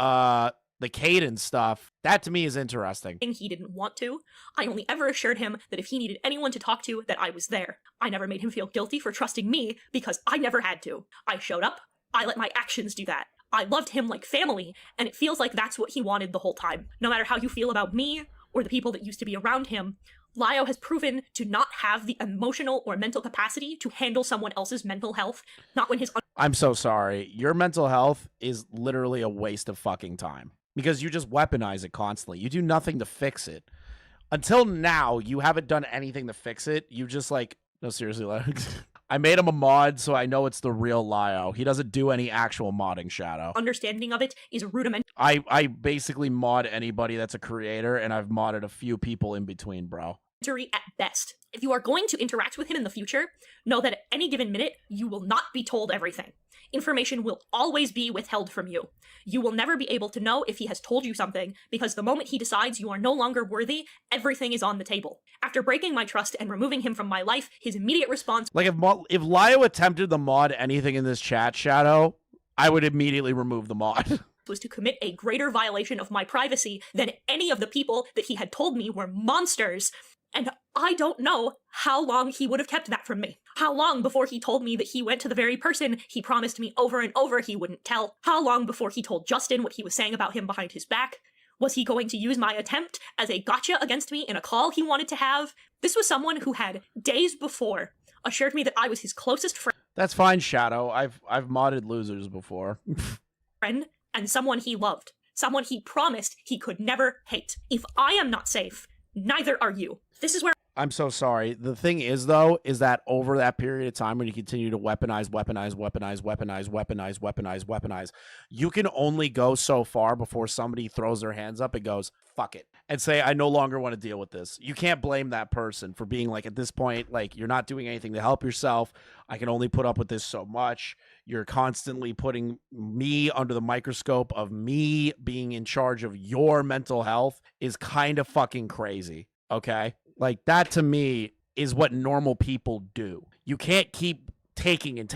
Caden stuff. That to me is interesting. He didn't want to. I only ever assured him that if he needed anyone to talk to, that I was there. I never made him feel guilty for trusting me because I never had to. I showed up. I let my actions do that. I loved him like family, and it feels like that's what he wanted the whole time. No matter how you feel about me or the people that used to be around him, Lio has proven to not have the emotional or mental capacity to handle someone else's mental health, not when his... I'm so sorry. Your mental health is literally a waste of fucking time because you just weaponize it constantly. You do nothing to fix it. Until now, you haven't done anything to fix it. You just like... No, seriously, I made him a mod, so I know it's the real Lio. He doesn't do any actual modding, Shadow. Understanding of it is rudimentary. I basically mod anybody that's a creator, and I've modded a few people in between, bro. At best. If you are going to interact with him in the future, know that at any given minute, you will not be told everything. Information will always be withheld from you. You will never be able to know if he has told you something, because the moment he decides you are no longer worthy, everything is on the table. After breaking my trust and removing him from my life, his immediate response— Like, if Lio attempted to mod anything in this chat, Shadow, I would immediately remove the mod. was to commit a greater violation of my privacy than any of the people that he had told me were monsters. And I don't know how long he would have kept that from me. How long before he told me that he went to the very person he promised me over and over he wouldn't tell? How long before he told Justin what he was saying about him behind his back? Was he going to use my attempt as a gotcha against me in a call he wanted to have? This was someone who had, days before, assured me that I was his closest friend. That's fine, Shadow. I've modded losers before. Friend, and someone he loved. Someone he promised he could never hate. If I am not safe, neither are you. This is where— I'm so sorry. The thing is, though, is that over that period of time when you continue to weaponize, you can only go so far before somebody throws their hands up and goes, fuck it, and say, I no longer want to deal with this. You can't blame that person for being like, at this point, like, you're not doing anything to help yourself. I can only put up with this so much. You're constantly putting me under the microscope of me being in charge of your mental health is kind of fucking crazy. Okay? Like, that to me is what normal people do. You can't keep taking and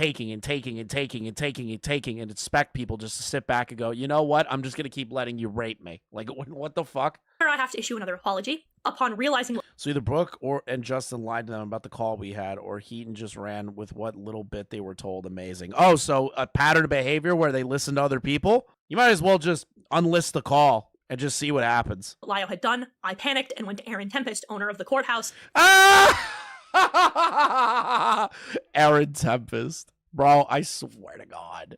expect people just to sit back and go, you know what? I'm just going to keep letting you rape me. Like, what the fuck? I have to issue another apology upon realizing— So either Brooke and Justin lied to them about the call we had, or Hiten just ran with what little bit they were told. Amazing. Oh, so a pattern of behavior where they listen to other people? You might as well just unlist the call and just see what happens. Lio had done. I panicked and went to Aaron Tempest, owner of the courthouse. Aaron Tempest. Bro, I swear to God.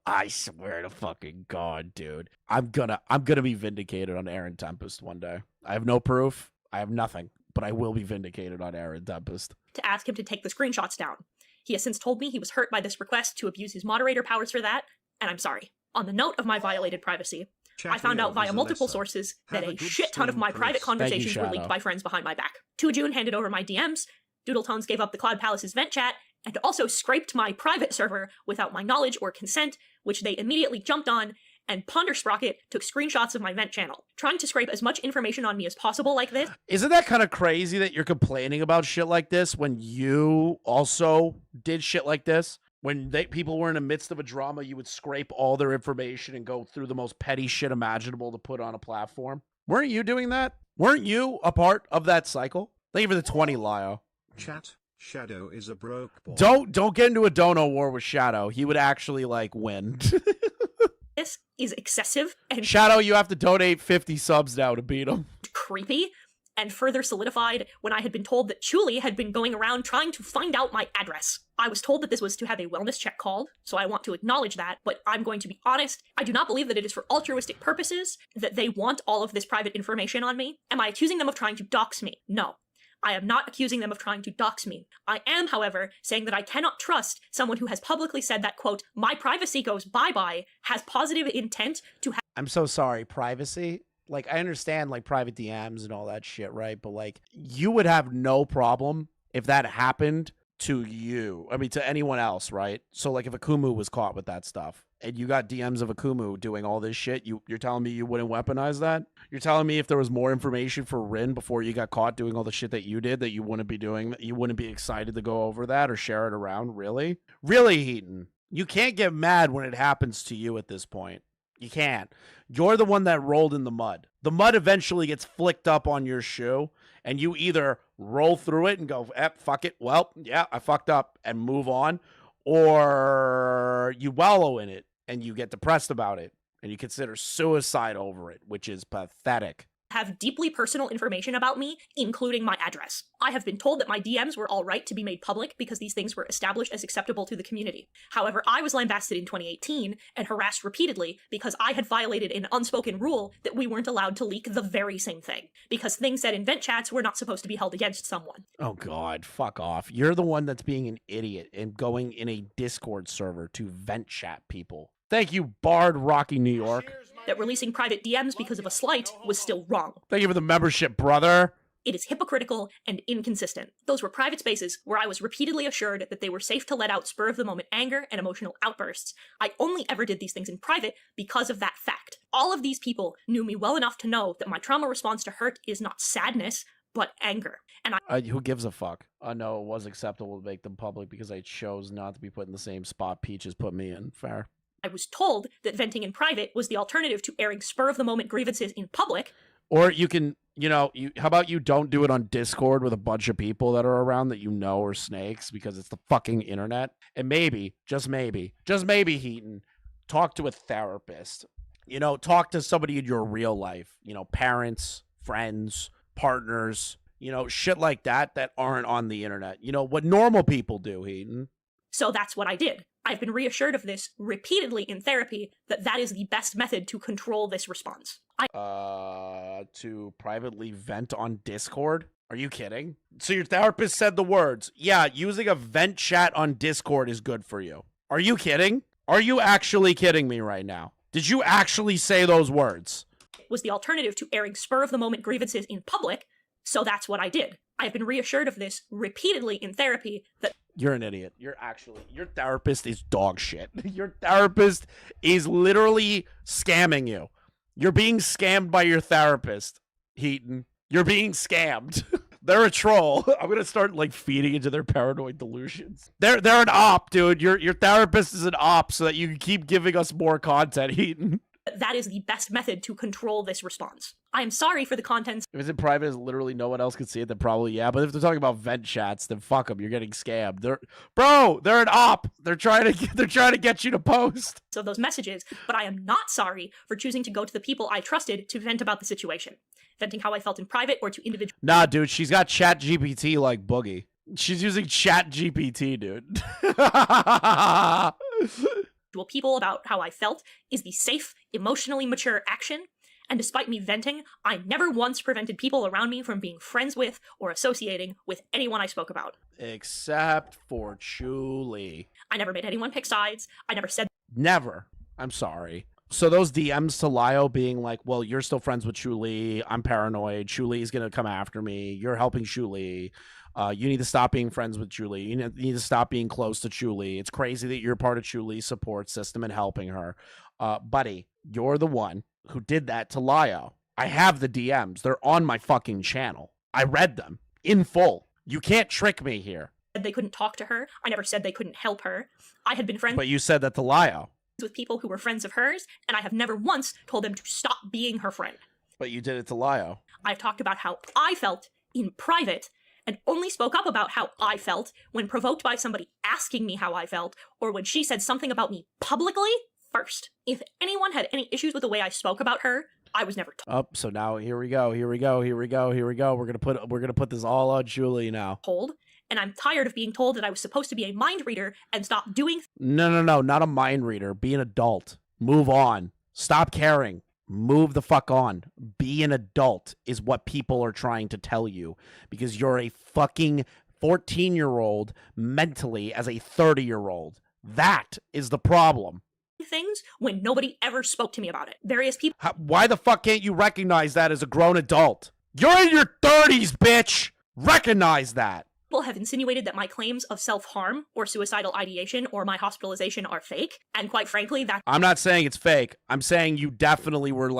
I swear to fucking God, dude. I'm gonna be vindicated on Aaron Tempest one day. I have no proof. I have nothing. But I will be vindicated on Aaron Tempest. To ask him to take the screenshots down. He has since told me he was hurt by this request to abuse his moderator powers for that, and I'm sorry. On the note of my violated privacy, I found out via multiple sources that a shit ton of my private conversations were leaked by friends behind my back. 2 June handed over my DMs, Doodletones gave up the Cloud Palace's vent chat, and also scraped my private server without my knowledge or consent, which they immediately jumped on, and Pondersprocket took screenshots of my vent channel, trying to scrape as much information on me as possible like this. Isn't that kind of crazy that you're complaining about shit like this when you also did shit like this? When people were in the midst of a drama, you would scrape all their information and go through the most petty shit imaginable to put on a platform. Weren't you doing that? Weren't you a part of that cycle? Thank you for the 20, Lio. Chat, Shadow is a broke boy. Don't get into a dono war with Shadow. He would actually, like, win. This is excessive and— Shadow, you have to donate 50 subs now to beat him. Creepy, and further solidified when I had been told that Chuli had been going around trying to find out my address. I was told that this was to have a wellness check called, so I want to acknowledge that, but I'm going to be honest, I do not believe that it is for altruistic purposes, that they want all of this private information on me. Am I accusing them of trying to dox me? No. I am not accusing them of trying to dox me. I am, however, saying that I cannot trust someone who has publicly said that, quote, my privacy goes bye-bye, has positive intent to have— I'm so sorry, privacy? Like, I understand, like, private DMs and all that shit, right? But, like, you would have no problem if that happened to you. I mean, to anyone else, right? So, like, if Akumu was caught with that stuff, and you got DMs of Akumu doing all this shit, you're telling me you wouldn't weaponize that? You're telling me if there was more information for Rin before you got caught doing all the shit that you did, that you wouldn't be doing, you wouldn't be excited to go over that or share it around? Really? Really, Hiten? You can't get mad when it happens to you at this point. You can't. You're the one that rolled in the mud. The mud eventually gets flicked up on your shoe, and you either roll through it and go, fuck it, well, yeah, I fucked up, and move on, or you wallow in it, and you get depressed about it, and you consider suicide over it, which is pathetic. Have deeply personal information about me, including my address. I have been told that my DMs were all right to be made public because these things were established as acceptable to the community. However, I was lambasted in 2018 and harassed repeatedly because I had violated an unspoken rule that we weren't allowed to leak the very same thing, because things said in vent chats were not supposed to be held against someone. Oh God, fuck off. You're the one that's being an idiot and going in a Discord server to vent chat people. Thank you, Bard Rocky New York. That releasing private DMs because of a slight was still wrong. Thank you for the membership, brother. It is hypocritical and inconsistent. Those were private spaces where I was repeatedly assured that they were safe to let out spur-of-the-moment anger and emotional outbursts. I only ever did these things in private because of that fact. All of these people knew me well enough to know that my trauma response to hurt is not sadness, but anger. And who gives a fuck? No, it was acceptable to make them public because I chose not to be put in the same spot Peaches put me in. Fair. I was told that venting in private was the alternative to airing spur-of-the-moment grievances in public. Or you can, how about you don't do it on Discord with a bunch of people that are around that you know are snakes because it's the fucking internet. And maybe, just maybe, Hiten, talk to a therapist. Talk to somebody in your real life. Parents, friends, partners, shit like that aren't on the internet. What normal people do, Hiten. So that's what I did. I've been reassured of this repeatedly in therapy that is the best method to control this response. To privately vent on Discord? Are you kidding? So your therapist said the words, yeah, using a vent chat on Discord is good for you. Are you kidding? Are you actually kidding me right now? Did you actually say those words? It was the alternative to airing spur-of-the-moment grievances in public, so that's what I did. I've been reassured of this repeatedly in therapy that... You're an idiot. Your therapist is dog shit. Your therapist is literally scamming you. You're being scammed by your therapist, Hiten. You're being scammed. They're a troll. I'm gonna start feeding into their paranoid delusions. They're an op, dude. Your therapist is an op so that you can keep giving us more content, Hiten. That is the best method to control this response. I am sorry for the contents. If it's in private, as literally no one else can see it, then probably yeah. But if they're talking about vent chats, then fuck them. You're getting scammed. They're an op. They're trying to get you to post. So those messages, but I am not sorry for choosing to go to the people I trusted to vent about the situation. Venting how I felt in private or to individual. Nah, dude, she's got Chat GPT like Boogie. She's using Chat GPT, dude. People about how I felt is the safe, emotionally mature action, and despite me venting, I never once prevented people around me from being friends with or associating with anyone I spoke about. Except for Chuli. I never made anyone pick sides. I never said... Never. I'm sorry. So those DMs to Lio being like, well, you're still friends with Chuli, I'm paranoid, Chuli's gonna come after me, you're helping Chuli, you need to stop being friends with Chuli, you need to stop being close to Chuli, it's crazy that you're part of Chuli's support system and helping her. Buddy, you're the one who did that to Lio. I have the DMs, they're on my fucking channel. I read them in full. You can't trick me here. They couldn't talk to her. I never said they couldn't help her. I had been friends... But you said that to Lio. ...with people who were friends of hers, and I have never once told them to stop being her friend. But you did it to Lio. I've talked about how I felt in private, and only spoke up about how I felt when provoked by somebody asking me how I felt, or when she said something about me publicly first. If anyone had any issues with the way I spoke about her, I was never told. Oh, so now here we go. We're gonna put this all on Julie now. And I'm tired of being told that I was supposed to be a mind reader and stop doing... No, not a mind reader. Be an adult. Move on. Stop caring. Move the fuck on. Be an adult is what people are trying to tell you. Because you're a fucking 14-year-old mentally as a 30-year-old. That is the problem. Things when nobody ever spoke to me about it. Various people... Why the fuck can't you recognize that as a grown adult? You're in your 30s, bitch! Recognize that. People have insinuated that my claims of self-harm or suicidal ideation or my hospitalization are fake, and quite frankly, that... I'm not saying it's fake. I'm saying you definitely were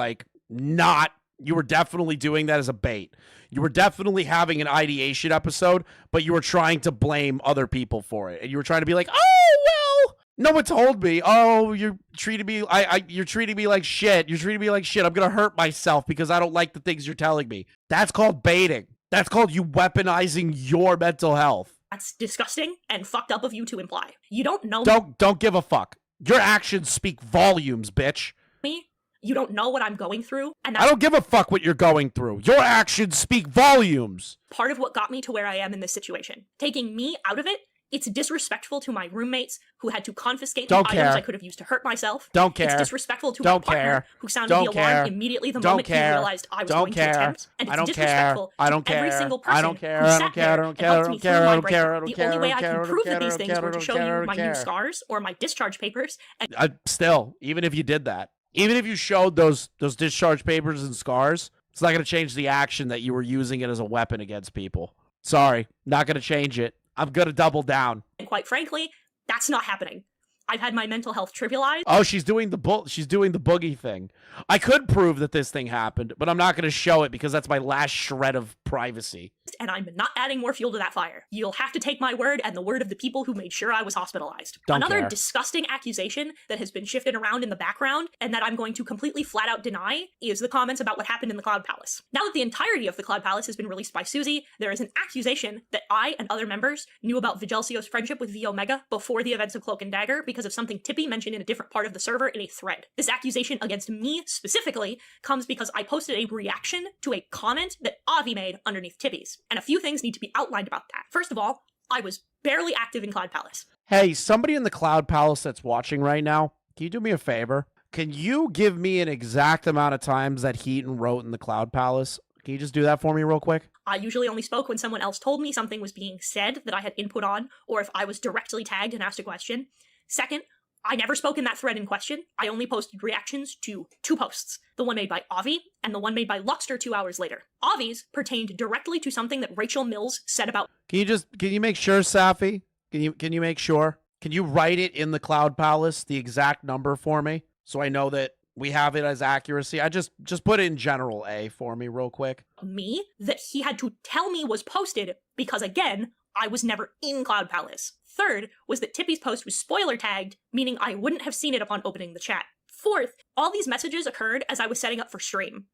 you were definitely doing that as a bait. You were definitely having an ideation episode, but you were trying to blame other people for it. And you were trying to be like, oh, well, no one told me. Oh, you're treating me, you're treating me like shit. You're treating me like shit. I'm going to hurt myself because I don't like the things you're telling me. That's called baiting. That's called you weaponizing your mental health. That's disgusting and fucked up of you to imply. You don't know... Don't give a fuck. Your actions speak volumes, bitch. Me? You don't know what I'm going through? And I don't give a fuck what you're going through. Your actions speak volumes. Part of what got me to where I am in this situation. Taking me out of it, it's disrespectful to my roommates who had to confiscate the items I could have used to hurt myself. Don't care. It's disrespectful to my partner who sounded the alarm immediately the moment he realized I was going to attempt. And it's disrespectful to every single person who sat there and helped me through my breakup. The only way I can prove that these things were to show you my new scars or my discharge papers. And still, even if you did that, even if you showed those discharge papers and scars, It's not going to change the action that you were using it as a weapon against people. Sorry, not going to change it. I'm going to double down. And quite frankly, that's not happening. I've had my mental health trivialized. Oh, she's doing the boogie thing. I could prove that this thing happened, but I'm not going to show it because that's my last shred of privacy. And I'm not adding more fuel to that fire. You'll have to take my word and the word of the people who made sure I was hospitalized. Don't Another care. disgusting accusation that has been shifted around in the background and that I'm going to completely flat out deny is the comments about what happened in the Cloud Palace. Now that the entirety of the Cloud Palace has been released by Susie, there is an accusation that I and other members knew about Vigelsio's friendship with V Omega before the events of Cloak and Dagger because of something Tippy mentioned in a different part of the server in a thread. This accusation against me specifically comes because I posted a reaction to a comment that Avi made underneath Tippy's. And a few things need to be outlined about that. First of all, I was barely active in Cloud Palace. Hey, somebody in the Cloud Palace that's watching right now, can you do me a favor? Can you give me an exact amount of times that Hiten wrote in the Cloud Palace? Can you just do that for me real quick? I usually only spoke when someone else told me something was being said that I had input on, or if I was directly tagged and asked a question. Second, I never spoke in that thread in question. I only posted reactions to 2 posts. The one made by Avi, and the one made by Luxter 2 hours later. Avi's pertained directly to something that Rachel Mills said about— Can you make sure, Safi? Can you make sure? Can you write it in the Cloud Palace, the exact number for me, so I know that we have it as accuracy? I just put it in general A for me real quick. me that he had to tell me was posted because, again, I was never in Cloud Palace. Third was that Tippy's post was spoiler tagged, meaning I wouldn't have seen it upon opening the chat. Fourth, all these messages occurred as I was setting up for stream.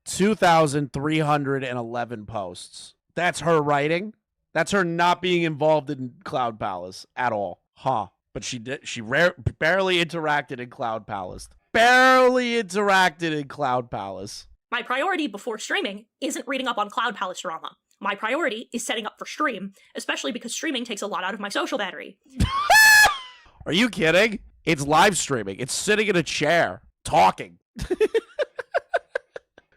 2,311 posts. That's her writing? That's her not being involved in Cloud Palace at all. Huh. But she barely interacted in Cloud Palace. Barely interacted in Cloud Palace. My priority before streaming isn't reading up on Cloud Palace drama. My priority is setting up for stream, especially because streaming takes a lot out of my social battery. Are you kidding? It's live streaming. It's sitting in a chair, talking.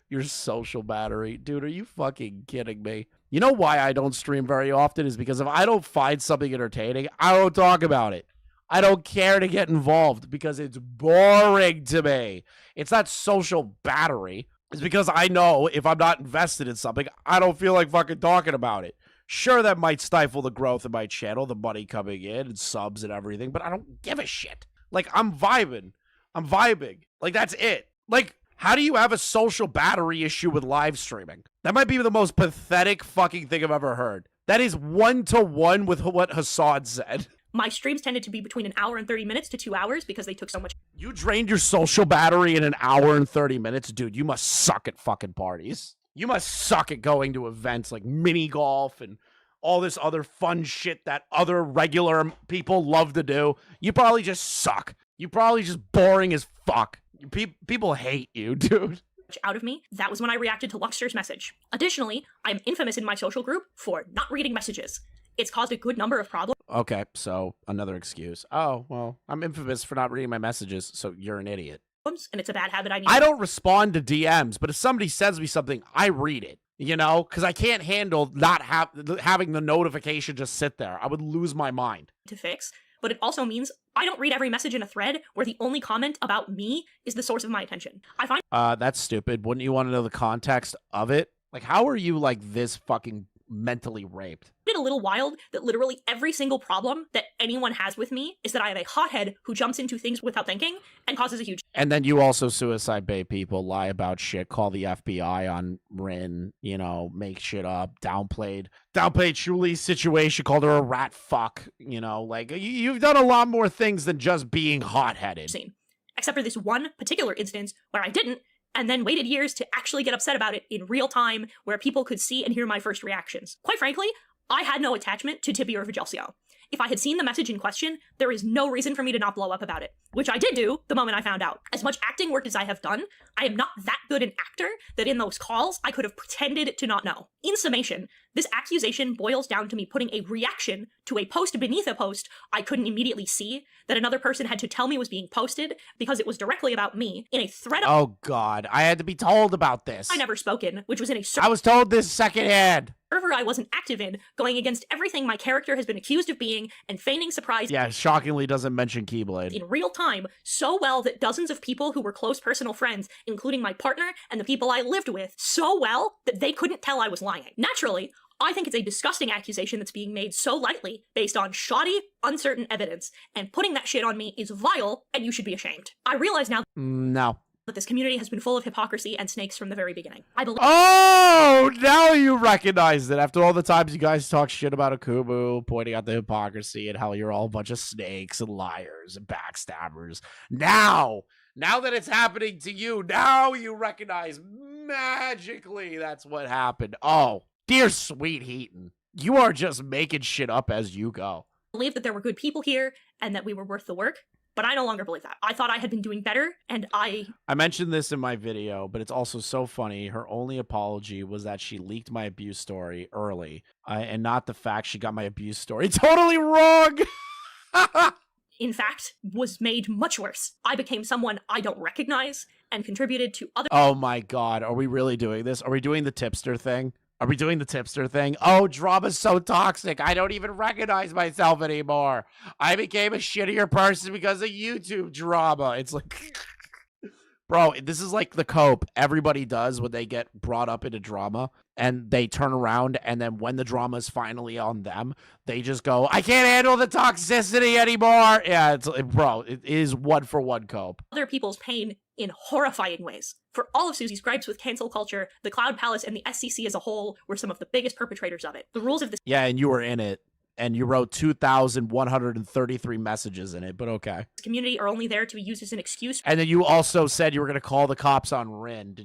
Your social battery. Dude, are you fucking kidding me? You know why I don't stream very often is because if I don't find something entertaining, I don't talk about it. I don't care to get involved because it's boring to me. It's not social battery. It's because I know if I'm not invested in something, I don't feel like fucking talking about it. Sure, that might stifle the growth of my channel, the money coming in and subs and everything, but I don't give a shit. Like, I'm vibing. Like, that's it. Like, how do you have a social battery issue with live streaming? That might be the most pathetic fucking thing I've ever heard. That is 1-to-1 with what Hassan said. My streams tended to be between an hour and 30 minutes to 2 hours because they took so much. You drained your social battery in an hour and 30 minutes? Dude, you must suck at fucking parties. You must suck at going to events like mini golf and all this other fun shit that other regular people love to do. You probably just suck. You probably just boring as fuck. People hate you, dude. Out of me. That was when I reacted to Luxter's message. Additionally, I'm infamous in my social group for not reading messages. It's caused a good number of problems. Okay, so another excuse. Oh, well, I'm infamous for not reading my messages, so you're an idiot. And it's a bad habit I need. I don't respond to DMs, but if somebody sends me something, I read it, you know, because I can't handle not having the notification just sit there. I would lose my mind. To fix. But it also means I don't read every message in a thread where the only comment about me is the source of my attention. I find that's stupid. Wouldn't you want to know the context of it? Like, how are you like this fucking mentally raped? it a little wild that literally every single problem that anyone has with me is that I am a hothead who jumps into things without thinking and causes a huge— And then you also suicide bait people, lie about shit, call the FBI on Rin, you know, make shit up, downplayed Shuli's situation, called her a rat fuck, you know, like you've done a lot more things than just being hot-headed. Scene. Except for this one particular instance where I didn't, and then waited years to actually get upset about it in real time where people could see and hear my first reactions. Quite frankly, I had no attachment to Tippy or Vigelcio. If I had seen the message in question, there is no reason for me to not blow up about it, which I did do the moment I found out. As much acting work as I have done, I am not that good an actor that in those calls I could have pretended to not know. In summation, This accusation boils down to me putting a reaction to a post beneath a post I couldn't immediately see that another person had to tell me was being posted because it was directly about me in a thread Oh, God. I had to be told about this. I never spoken, which was in a I was told this secondhand. server I wasn't active in, going against everything my character has been accused of being and feigning surprise Yeah, shockingly doesn't mention Keyblade. in real time so well that dozens of people who were close personal friends, including my partner and the people I lived with, so well that they couldn't tell I was lying. Naturally, I think it's a disgusting accusation that's being made so lightly based on shoddy, uncertain evidence, and putting that shit on me is vile, and you should be ashamed. I realize now No. that this community has been full of hypocrisy and snakes from the very beginning. I believe Oh, now you recognize it after all the times you guys talk shit about Akumu, pointing out the hypocrisy and how you're all a bunch of snakes and liars and backstabbers. Now that it's happening to you, now you recognize magically that's what happened. Oh, dear sweet Hiten, you are just making shit up as you go. that there were good people here and that we were worth the work, but I no longer believe that. I thought I had been doing better, and I mentioned this in my video, but it's also so funny. Her only apology was that she leaked my abuse story early, and not the fact she got my abuse story totally wrong. in fact, was made much worse. I became someone I don't recognize and contributed to other Oh my God, are we really doing this? Are we doing the tipster thing? Oh, drama's so toxic. I don't even recognize myself anymore. I became a shittier person because of YouTube drama. It's like, bro, this is like the cope everybody does when they get brought up into drama and they turn around, and then when the drama is finally on them, they just go, I can't handle the toxicity anymore. Yeah, it is one for one cope. other people's pain in horrifying ways. For all of Susie's gripes with cancel culture, the Cloud Palace and the SCC as a whole were some of the biggest perpetrators of it. The rules of this Yeah, and you were in it, and you wrote 2,133 messages in it, but okay. community are only there to be used as an excuse And then you also said you were going to call the cops on Rin.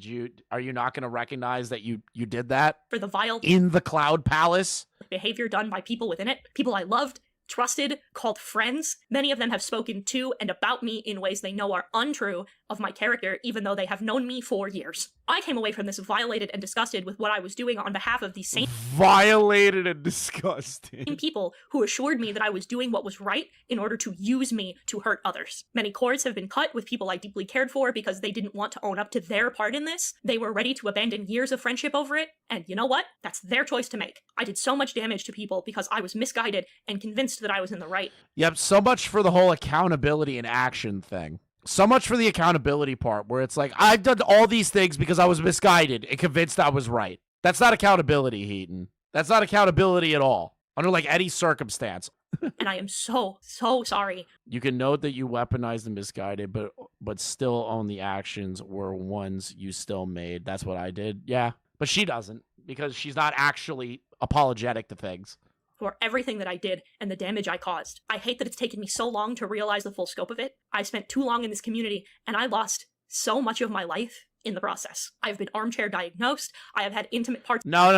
Are you not going to recognize that you did that for the vile in the Cloud Palace? behavior done by people within it, people I loved, trusted, called friends. Many of them have spoken to and about me in ways they know are untrue of my character, even though they have known me for years. I came away from this violated and disgusted with what I was doing on behalf of these same Violated and disgusting. people who assured me that I was doing what was right in order to use me to hurt others. Many cords have been cut with people I deeply cared for because they didn't want to own up to their part in this. They were ready to abandon years of friendship over it, and you know what? That's their choice to make. I did so much damage to people because I was misguided and convinced that I was in the right. Yep, so much for the whole accountability and action thing. So much for the accountability part, where it's like, I've done all these things because I was misguided and convinced I was right. That's not accountability, Hiten. That's not accountability at all, under like any circumstance. And I am so, so sorry. You can note that you weaponized the misguided, but still own the actions were ones you still made. That's what I did. Yeah, but she doesn't, because she's not actually apologetic to things. For everything that I did and the damage I caused. I hate that it's taken me so long to realize the full scope of it. I spent too long in this community, and I lost so much of my life in the process. I've been armchair diagnosed. I have had intimate parts. No.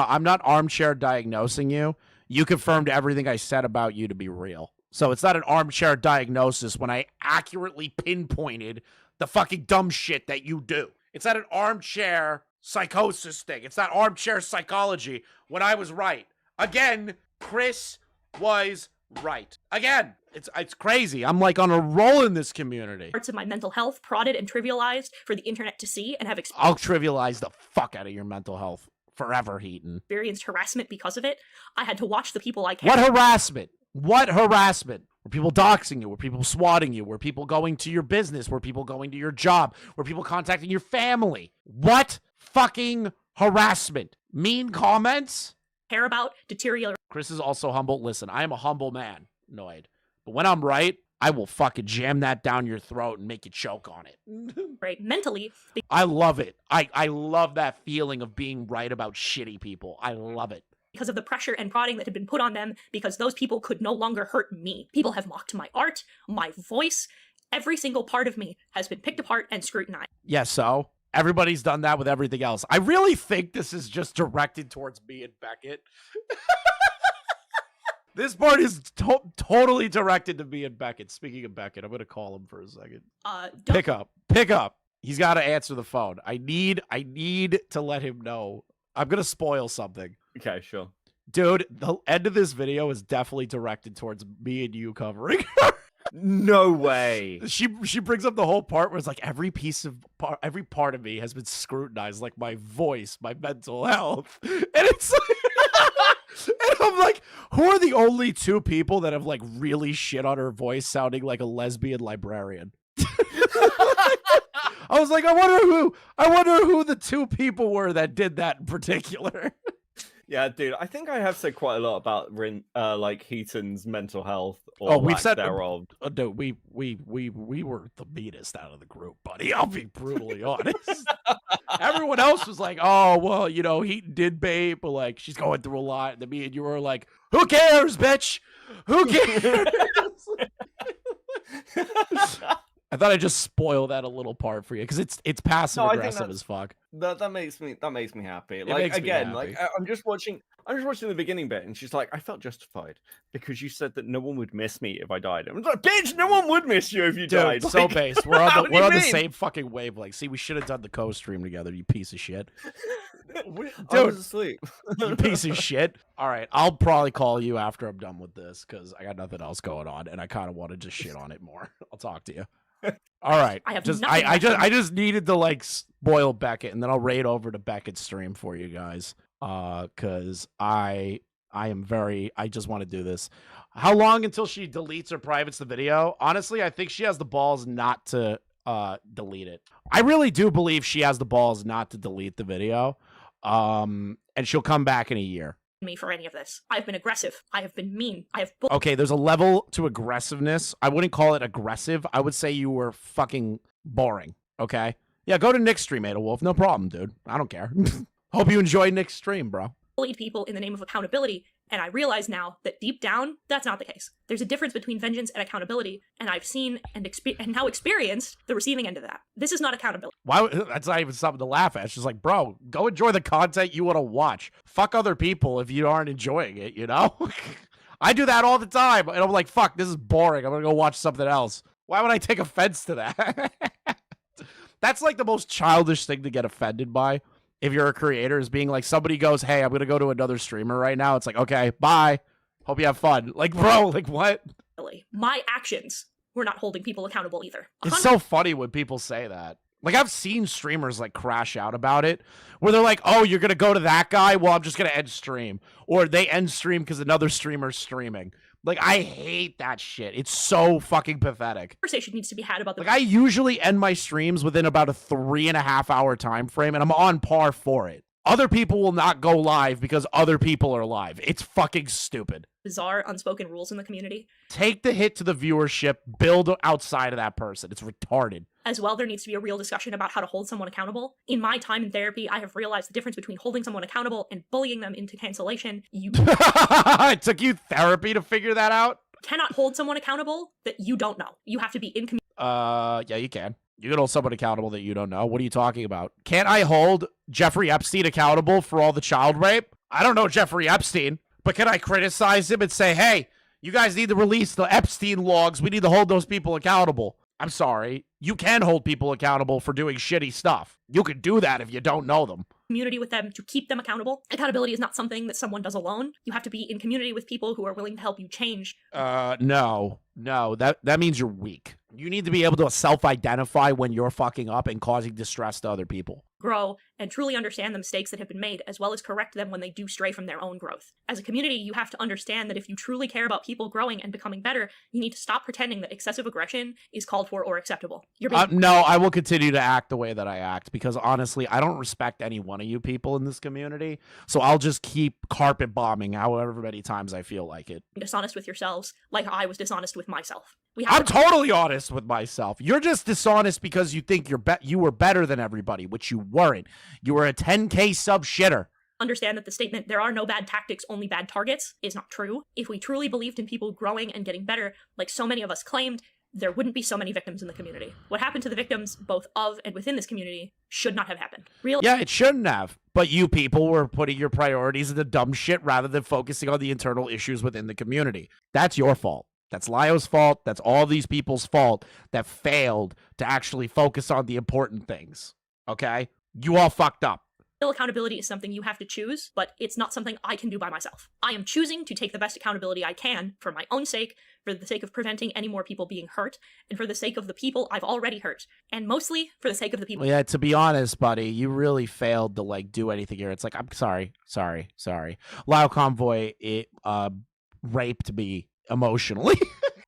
I'm not armchair diagnosing you. You confirmed everything I said about you to be real. So it's not an armchair diagnosis when I accurately pinpointed the fucking dumb shit that you do. It's not an armchair psychosis thing. It's not armchair psychology when I was right. Again, Chris was right. Again, it's crazy. I'm like on a roll in this community. Parts of my mental health prodded and trivialized for the internet to see and have I'll trivialize the fuck out of your mental health forever, Hiten. experienced harassment because of it. I had to watch the people I cared. What harassment? What harassment? Were people doxing you? Were people swatting you? Were people going to your business? Were people going to your job? Were people contacting your family? What fucking harassment? Mean comments? care about deteriorate. Chris is also humble. Listen, I am a humble man, Noid. But when I'm right, I will fucking jam that down your throat and make you choke on it. Right, mentally. I love it. I love that feeling of being right about shitty people. I love it. Because of the pressure and prodding that had been put on them, because those people could no longer hurt me. People have mocked my art, my voice. Every single part of me has been picked apart and scrutinized. Yeah, so? Everybody's done that with everything else. I really think this is just directed towards me and Beckett. This part is totally directed to me and Beckett. Speaking of Beckett, I'm going to call him for a second. Pick up. He's got to answer the phone. I need to let him know I'm gonna spoil something. Okay, sure. Dude, the end of this video is definitely directed towards me and you covering her. No way. She brings up the whole part where it's like every part of me has been scrutinized, like my voice, my mental health, and it's like, and I'm like, who are the only two people that have like really shit on her voice, sounding like a lesbian librarian? I was like, I wonder who the two people were that did that in particular. Yeah, dude, I think I have said quite a lot about like Heaton's mental health or we've lack said thereof. No, we were the meanest out of the group, buddy. I'll be brutally honest. Everyone else was like, oh well, you know, Heaton did babe, but like she's going through a lot. And then me and you were like, who cares, bitch? Who cares? I thought I'd just spoil that a little part for you because it's passive aggressive as fuck. That makes me happy. It Like makes me again, happy. like I'm just watching the beginning bit, and she's like, I felt justified because you said that no one would miss me if I died. I'm like, bitch, no one would miss you if you Dude, died. so Like, based. We're how on do you the mean? same fucking wavelength. See, we should have done the co-stream together, you piece of shit. I Dude, was asleep. you piece of shit. All right, I'll probably call you after I'm done with this because I got nothing else going on, and I kind of want to just shit on it more. I'll talk to you. All right. I have just nothing I left I just needed to like spoil Beckett, and then I'll raid over to Beckett's stream for you guys. Because I just want to do this. How long until she deletes or privates the video? Honestly, I think she has the balls not to delete it. I really do believe she has the balls not to delete the video. And she'll come back in a year. Me for any of this. I've been aggressive. I have been mean. I have Okay, there's a level to aggressiveness. I wouldn't call it aggressive. I would say you were fucking boring. Okay? Yeah, go to Nick's stream, Adawolf. No problem, dude. I don't care. Hope you enjoy Nick's stream, bro. bullied people in the name of accountability, and I realize now that deep down, that's not the case. There's a difference between vengeance and accountability, and I've seen and now experienced the receiving end of that. This is not accountability. That's not even something to laugh at. It's just like, bro, go enjoy the content you want to watch. Fuck other people if you aren't enjoying it, you know? I do that all the time, and I'm like, fuck, this is boring. I'm gonna go watch something else. Why would I take offense to that? That's like the most childish thing to get offended by. If you're a creator, is being like, somebody goes, hey, I'm gonna go to another streamer right now. It's like, okay, bye. Hope you have fun. Like, bro, like what? My actions were not holding people accountable either. It's so funny when people say that. Like, I've seen streamers like crash out about it, where they're like, oh, you're gonna go to that guy? Well, I'm just gonna end stream. Or they end stream because another streamer's streaming. Like, I hate that shit. It's so fucking pathetic. Conversation needs to be had about the Like, I usually end my streams within about a 3.5 hour time frame, and I'm on par for it. Other people will not go live because other people are live. It's fucking stupid. bizarre unspoken rules in the community. Take the hit to the viewership, build outside of that person. It's retarded. As well, there needs to be a real discussion about how to hold someone accountable. In my time in therapy, I have realized the difference between holding someone accountable and bullying them into cancellation. You It took you therapy to figure that out? cannot hold someone accountable that you don't know. You have to be in community. Yeah, you can. You can hold someone accountable that you don't know. What are you talking about? Can't I hold Jeffrey Epstein accountable for all the child rape? I don't know Jeffrey Epstein, but can I criticize him and say, hey, you guys need to release the Epstein logs. We need to hold those people accountable. I'm sorry. You can hold people accountable for doing shitty stuff. You can do that if you don't know them. Community with them to keep them accountable. Accountability is not something that someone does alone. You have to be in community with people who are willing to help you change. No. That means you're weak. You need to be able to self-identify when you're fucking up and causing distress to other people. Grow and truly understand the mistakes that have been made, as well as correct them when they do stray from their own growth. As a community, you have to understand that if you truly care about people growing and becoming better, you need to stop pretending that excessive aggression is called for or acceptable. You're being No, I will continue to act the way that I act because honestly, I don't respect any one of you people in this community. So I'll just keep carpet bombing however many times I feel like it. dishonest with yourselves, like I was dishonest with myself. I'm totally honest with myself. You're just dishonest because you think you were better than everybody, which you weren't. You were a 10K sub shitter. Understand that the statement, there are no bad tactics, only bad targets, is not true. If we truly believed in people growing and getting better, like so many of us claimed, there wouldn't be so many victims in the community. What happened to the victims, both of and within this community, should not have happened. Yeah, it shouldn't have. But you people were putting your priorities into dumb shit rather than focusing on the internal issues within the community. That's your fault. That's Lio's fault. That's all these people's fault that failed to actually focus on the important things. Okay? You all fucked up. Accountability is something you have to choose, but it's not something I can do by myself. I am choosing to take the best accountability I can for my own sake, for the sake of preventing any more people being hurt, and for the sake of the people I've already hurt, and mostly for the sake of the people. Well, yeah, to be honest, buddy, you really failed to like do anything here. It's like, I'm sorry. Lyle Convoy, it raped me emotionally.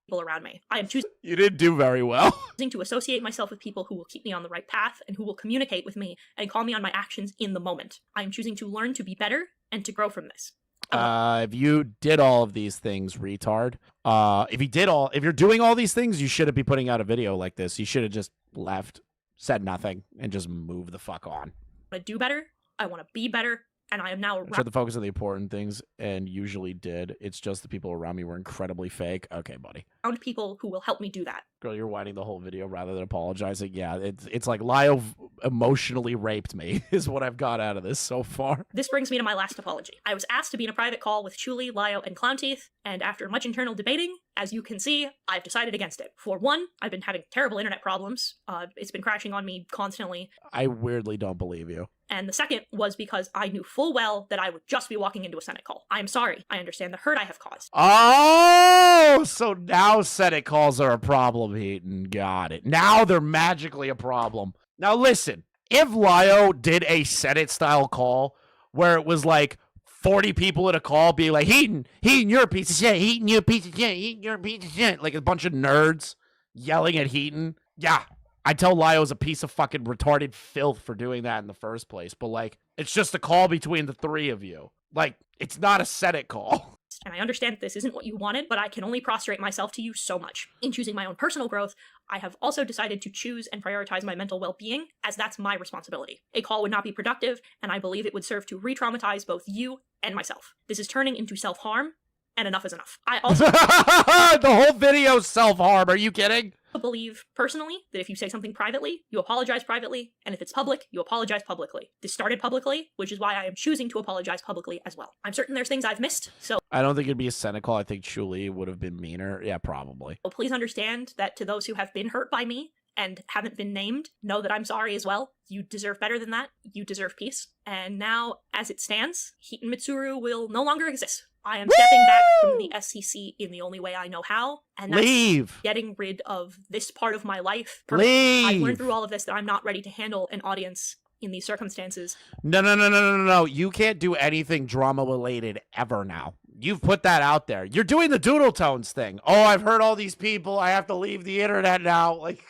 People around me. I am choosing You didn't do very well. to associate myself with people who will keep me on the right path and who will communicate with me and call me on my actions in the moment. I am choosing to learn to be better and to grow from this. If you did all of these things, retard. If you're doing all these things, you shouldn't be putting out a video like this. You should have just left, said nothing, and just moved the fuck on. I want to do better. I want to be better. And I am now I tried to focus on the important things and usually did. It's just the people around me were incredibly fake. Okay, buddy. around people who will help me do that. Girl, you're whining the whole video rather than apologizing. Yeah, it's like Lyle emotionally raped me is what I've got out of this so far. This brings me to my last apology. I was asked to be in a private call with Chuli, Lyo, and Clownteeth, and after much internal debating, as you can see, I've decided against it. For one, I've been having terrible internet problems. It's been crashing on me constantly. I weirdly don't believe you. And the second was because I knew full well that I would just be walking into a Senate call. I am sorry. I understand the hurt I have caused. Oh, so now Senate calls are a problem, Hiten. Got it. Now they're magically a problem. Now listen, if Lyo did a Senate-style call where it was like 40 people in a call being like, Hiten, you're a piece of shit. Hiten, you're a piece of shit. Hiten, you're a piece of shit. Like a bunch of nerds yelling at Hiten. Yeah. I tell Lyo's a piece of fucking retarded filth for doing that in the first place, but like, it's just a call between the three of you. Like, it's not a Senate call. And I understand that this isn't what you wanted, but I can only prostrate myself to you so much. In choosing my own personal growth, I have also decided to choose and prioritize my mental well-being, as that's my responsibility. A call would not be productive, and I believe it would serve to re-traumatize both you and myself. This is turning into self-harm, and enough is enough. I also the whole video's self-harm. Are you kidding? believe personally that if you say something privately, you apologize privately, and if it's public, you apologize publicly. This started publicly, which is why I am choosing to apologize publicly as well. I'm certain there's things I've missed, so I don't think it'd be a Senate call. I think Chuli would have been meaner. Yeah, probably. please understand that to those who have been hurt by me and haven't been named, know that I'm sorry as well. You deserve better than that. You deserve peace. And now, as it stands, Hiten Mitsuru will no longer exist. I am stepping back from the SCC in the only way I know how, and that's Leave. getting rid of this part of my life. Leave. I've learned through all of this that I'm not ready to handle an audience in these circumstances. No. You can't do anything drama-related ever now. You've put that out there. You're doing the doodle tones thing. Oh, I've heard all these people. I have to leave the internet now. Like,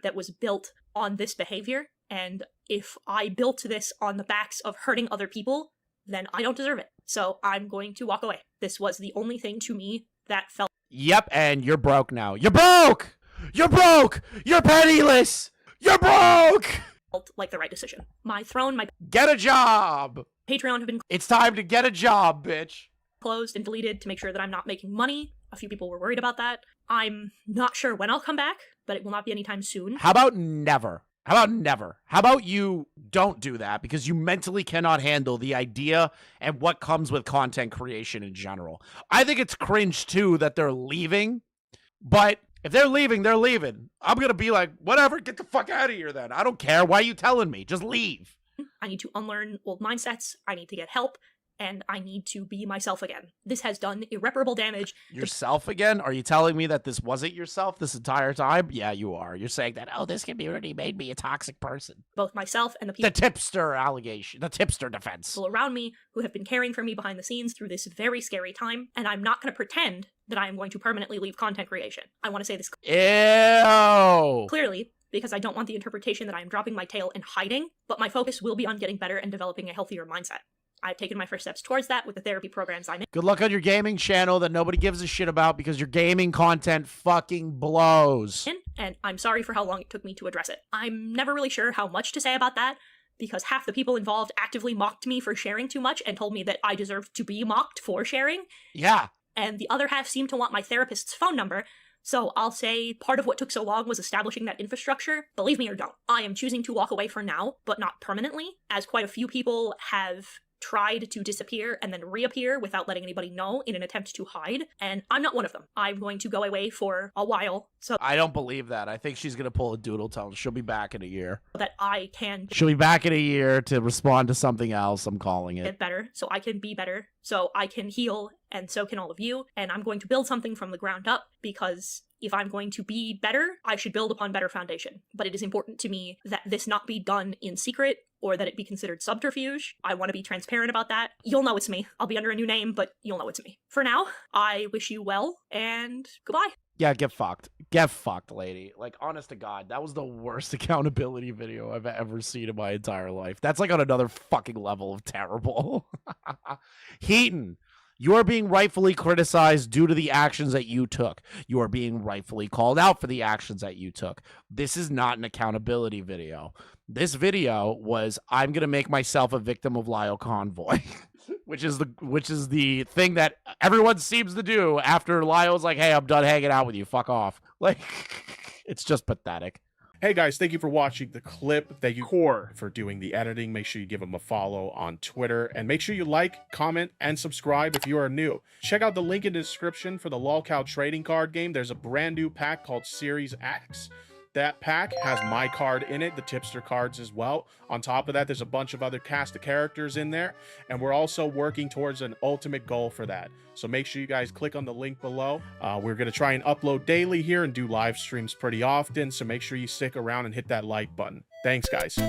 that was built on this behavior, and if I built this on the backs of hurting other people, then I don't deserve it. So I'm going to walk away. This was the only thing to me that felt yep, and you're broke now. You're broke! You're broke! You're penniless! You're broke! like the right decision. My throne, my Get a job! Patreon have been It's time to get a job, bitch. closed and deleted to make sure that I'm not making money. A few people were worried about that. I'm not sure when I'll come back, but it will not be anytime soon. How about never? How about never? How about you don't do that because you mentally cannot handle the idea and what comes with content creation in general. I think it's cringe too that they're leaving, but if they're leaving, they're leaving. I'm going to be like, whatever, get the fuck out of here then. I don't care. Why are you telling me? Just leave. I need to unlearn old mindsets. I need to get help. And I need to be myself again. This has done irreparable damage. Yourself again? Are you telling me that this wasn't yourself this entire time? Yeah, you are. You're saying that, oh, this community made me a toxic person. Both myself and the people The tipster allegation, the tipster defense. around me who have been caring for me behind the scenes through this very scary time. And I'm not going to pretend that I am going to permanently leave content creation. I want to say this Ew. clearly, because I don't want the interpretation that I am dropping my tail and hiding, but my focus will be on getting better and developing a healthier mindset. I've taken my first steps towards that with the therapy programs I'm in. Good luck on your gaming channel that nobody gives a shit about because your gaming content fucking blows. And I'm sorry for how long it took me to address it. I'm never really sure how much to say about that, because half the people involved actively mocked me for sharing too much and told me that I deserved to be mocked for sharing, Yeah. and the other half seemed to want my therapist's phone number, so I'll say part of what took so long was establishing that infrastructure. Believe me or don't. I am choosing to walk away for now, but not permanently, as quite a few people have tried to disappear and then reappear without letting anybody know in an attempt to hide, and I'm not one of them. I'm going to go away for a while so I don't believe that. I think she's gonna pull a doodle tone. She'll be back in a year. that I can She'll be back in a year to respond to something else. I'm calling it. get better, so I can be better, so I can heal, and so can all of you, and I'm going to build something from the ground up, because if I'm going to be better, I should build upon better foundation. But it is important to me that this not be done in secret, or that it be considered subterfuge. I want to be transparent about that. You'll know it's me. I'll be under a new name, but you'll know it's me. For now, I wish you well, and goodbye. Yeah, get fucked. Get fucked, lady. Like, honest to God, that was the worst accountability video I've ever seen in my entire life. That's like on another fucking level of terrible. Hiten, you are being rightfully criticized due to the actions that you took. You are being rightfully called out for the actions that you took. This is not an accountability video. This video was, I'm going to make myself a victim of Lyle Convoy. Which is the thing that everyone seems to do after Lyle's like, hey, I'm done hanging out with you. Fuck off. Like, it's just pathetic. Hey guys, thank you for watching the clip. Thank you, Core, for doing the editing. Make sure you give him a follow on Twitter. And make sure you like, comment, and subscribe if you are new. Check out the link in the description for the LOLcow trading card game. There's a brand new pack called Series X. That pack has my card in it, the tipster cards as well. On top of that, there's a bunch of other cast of characters in there, and we're also working towards an ultimate goal for that. So make sure you guys click on the link below. We're going to try and upload daily here and do live streams pretty often, so make sure you stick around and hit that like button. Thanks, guys.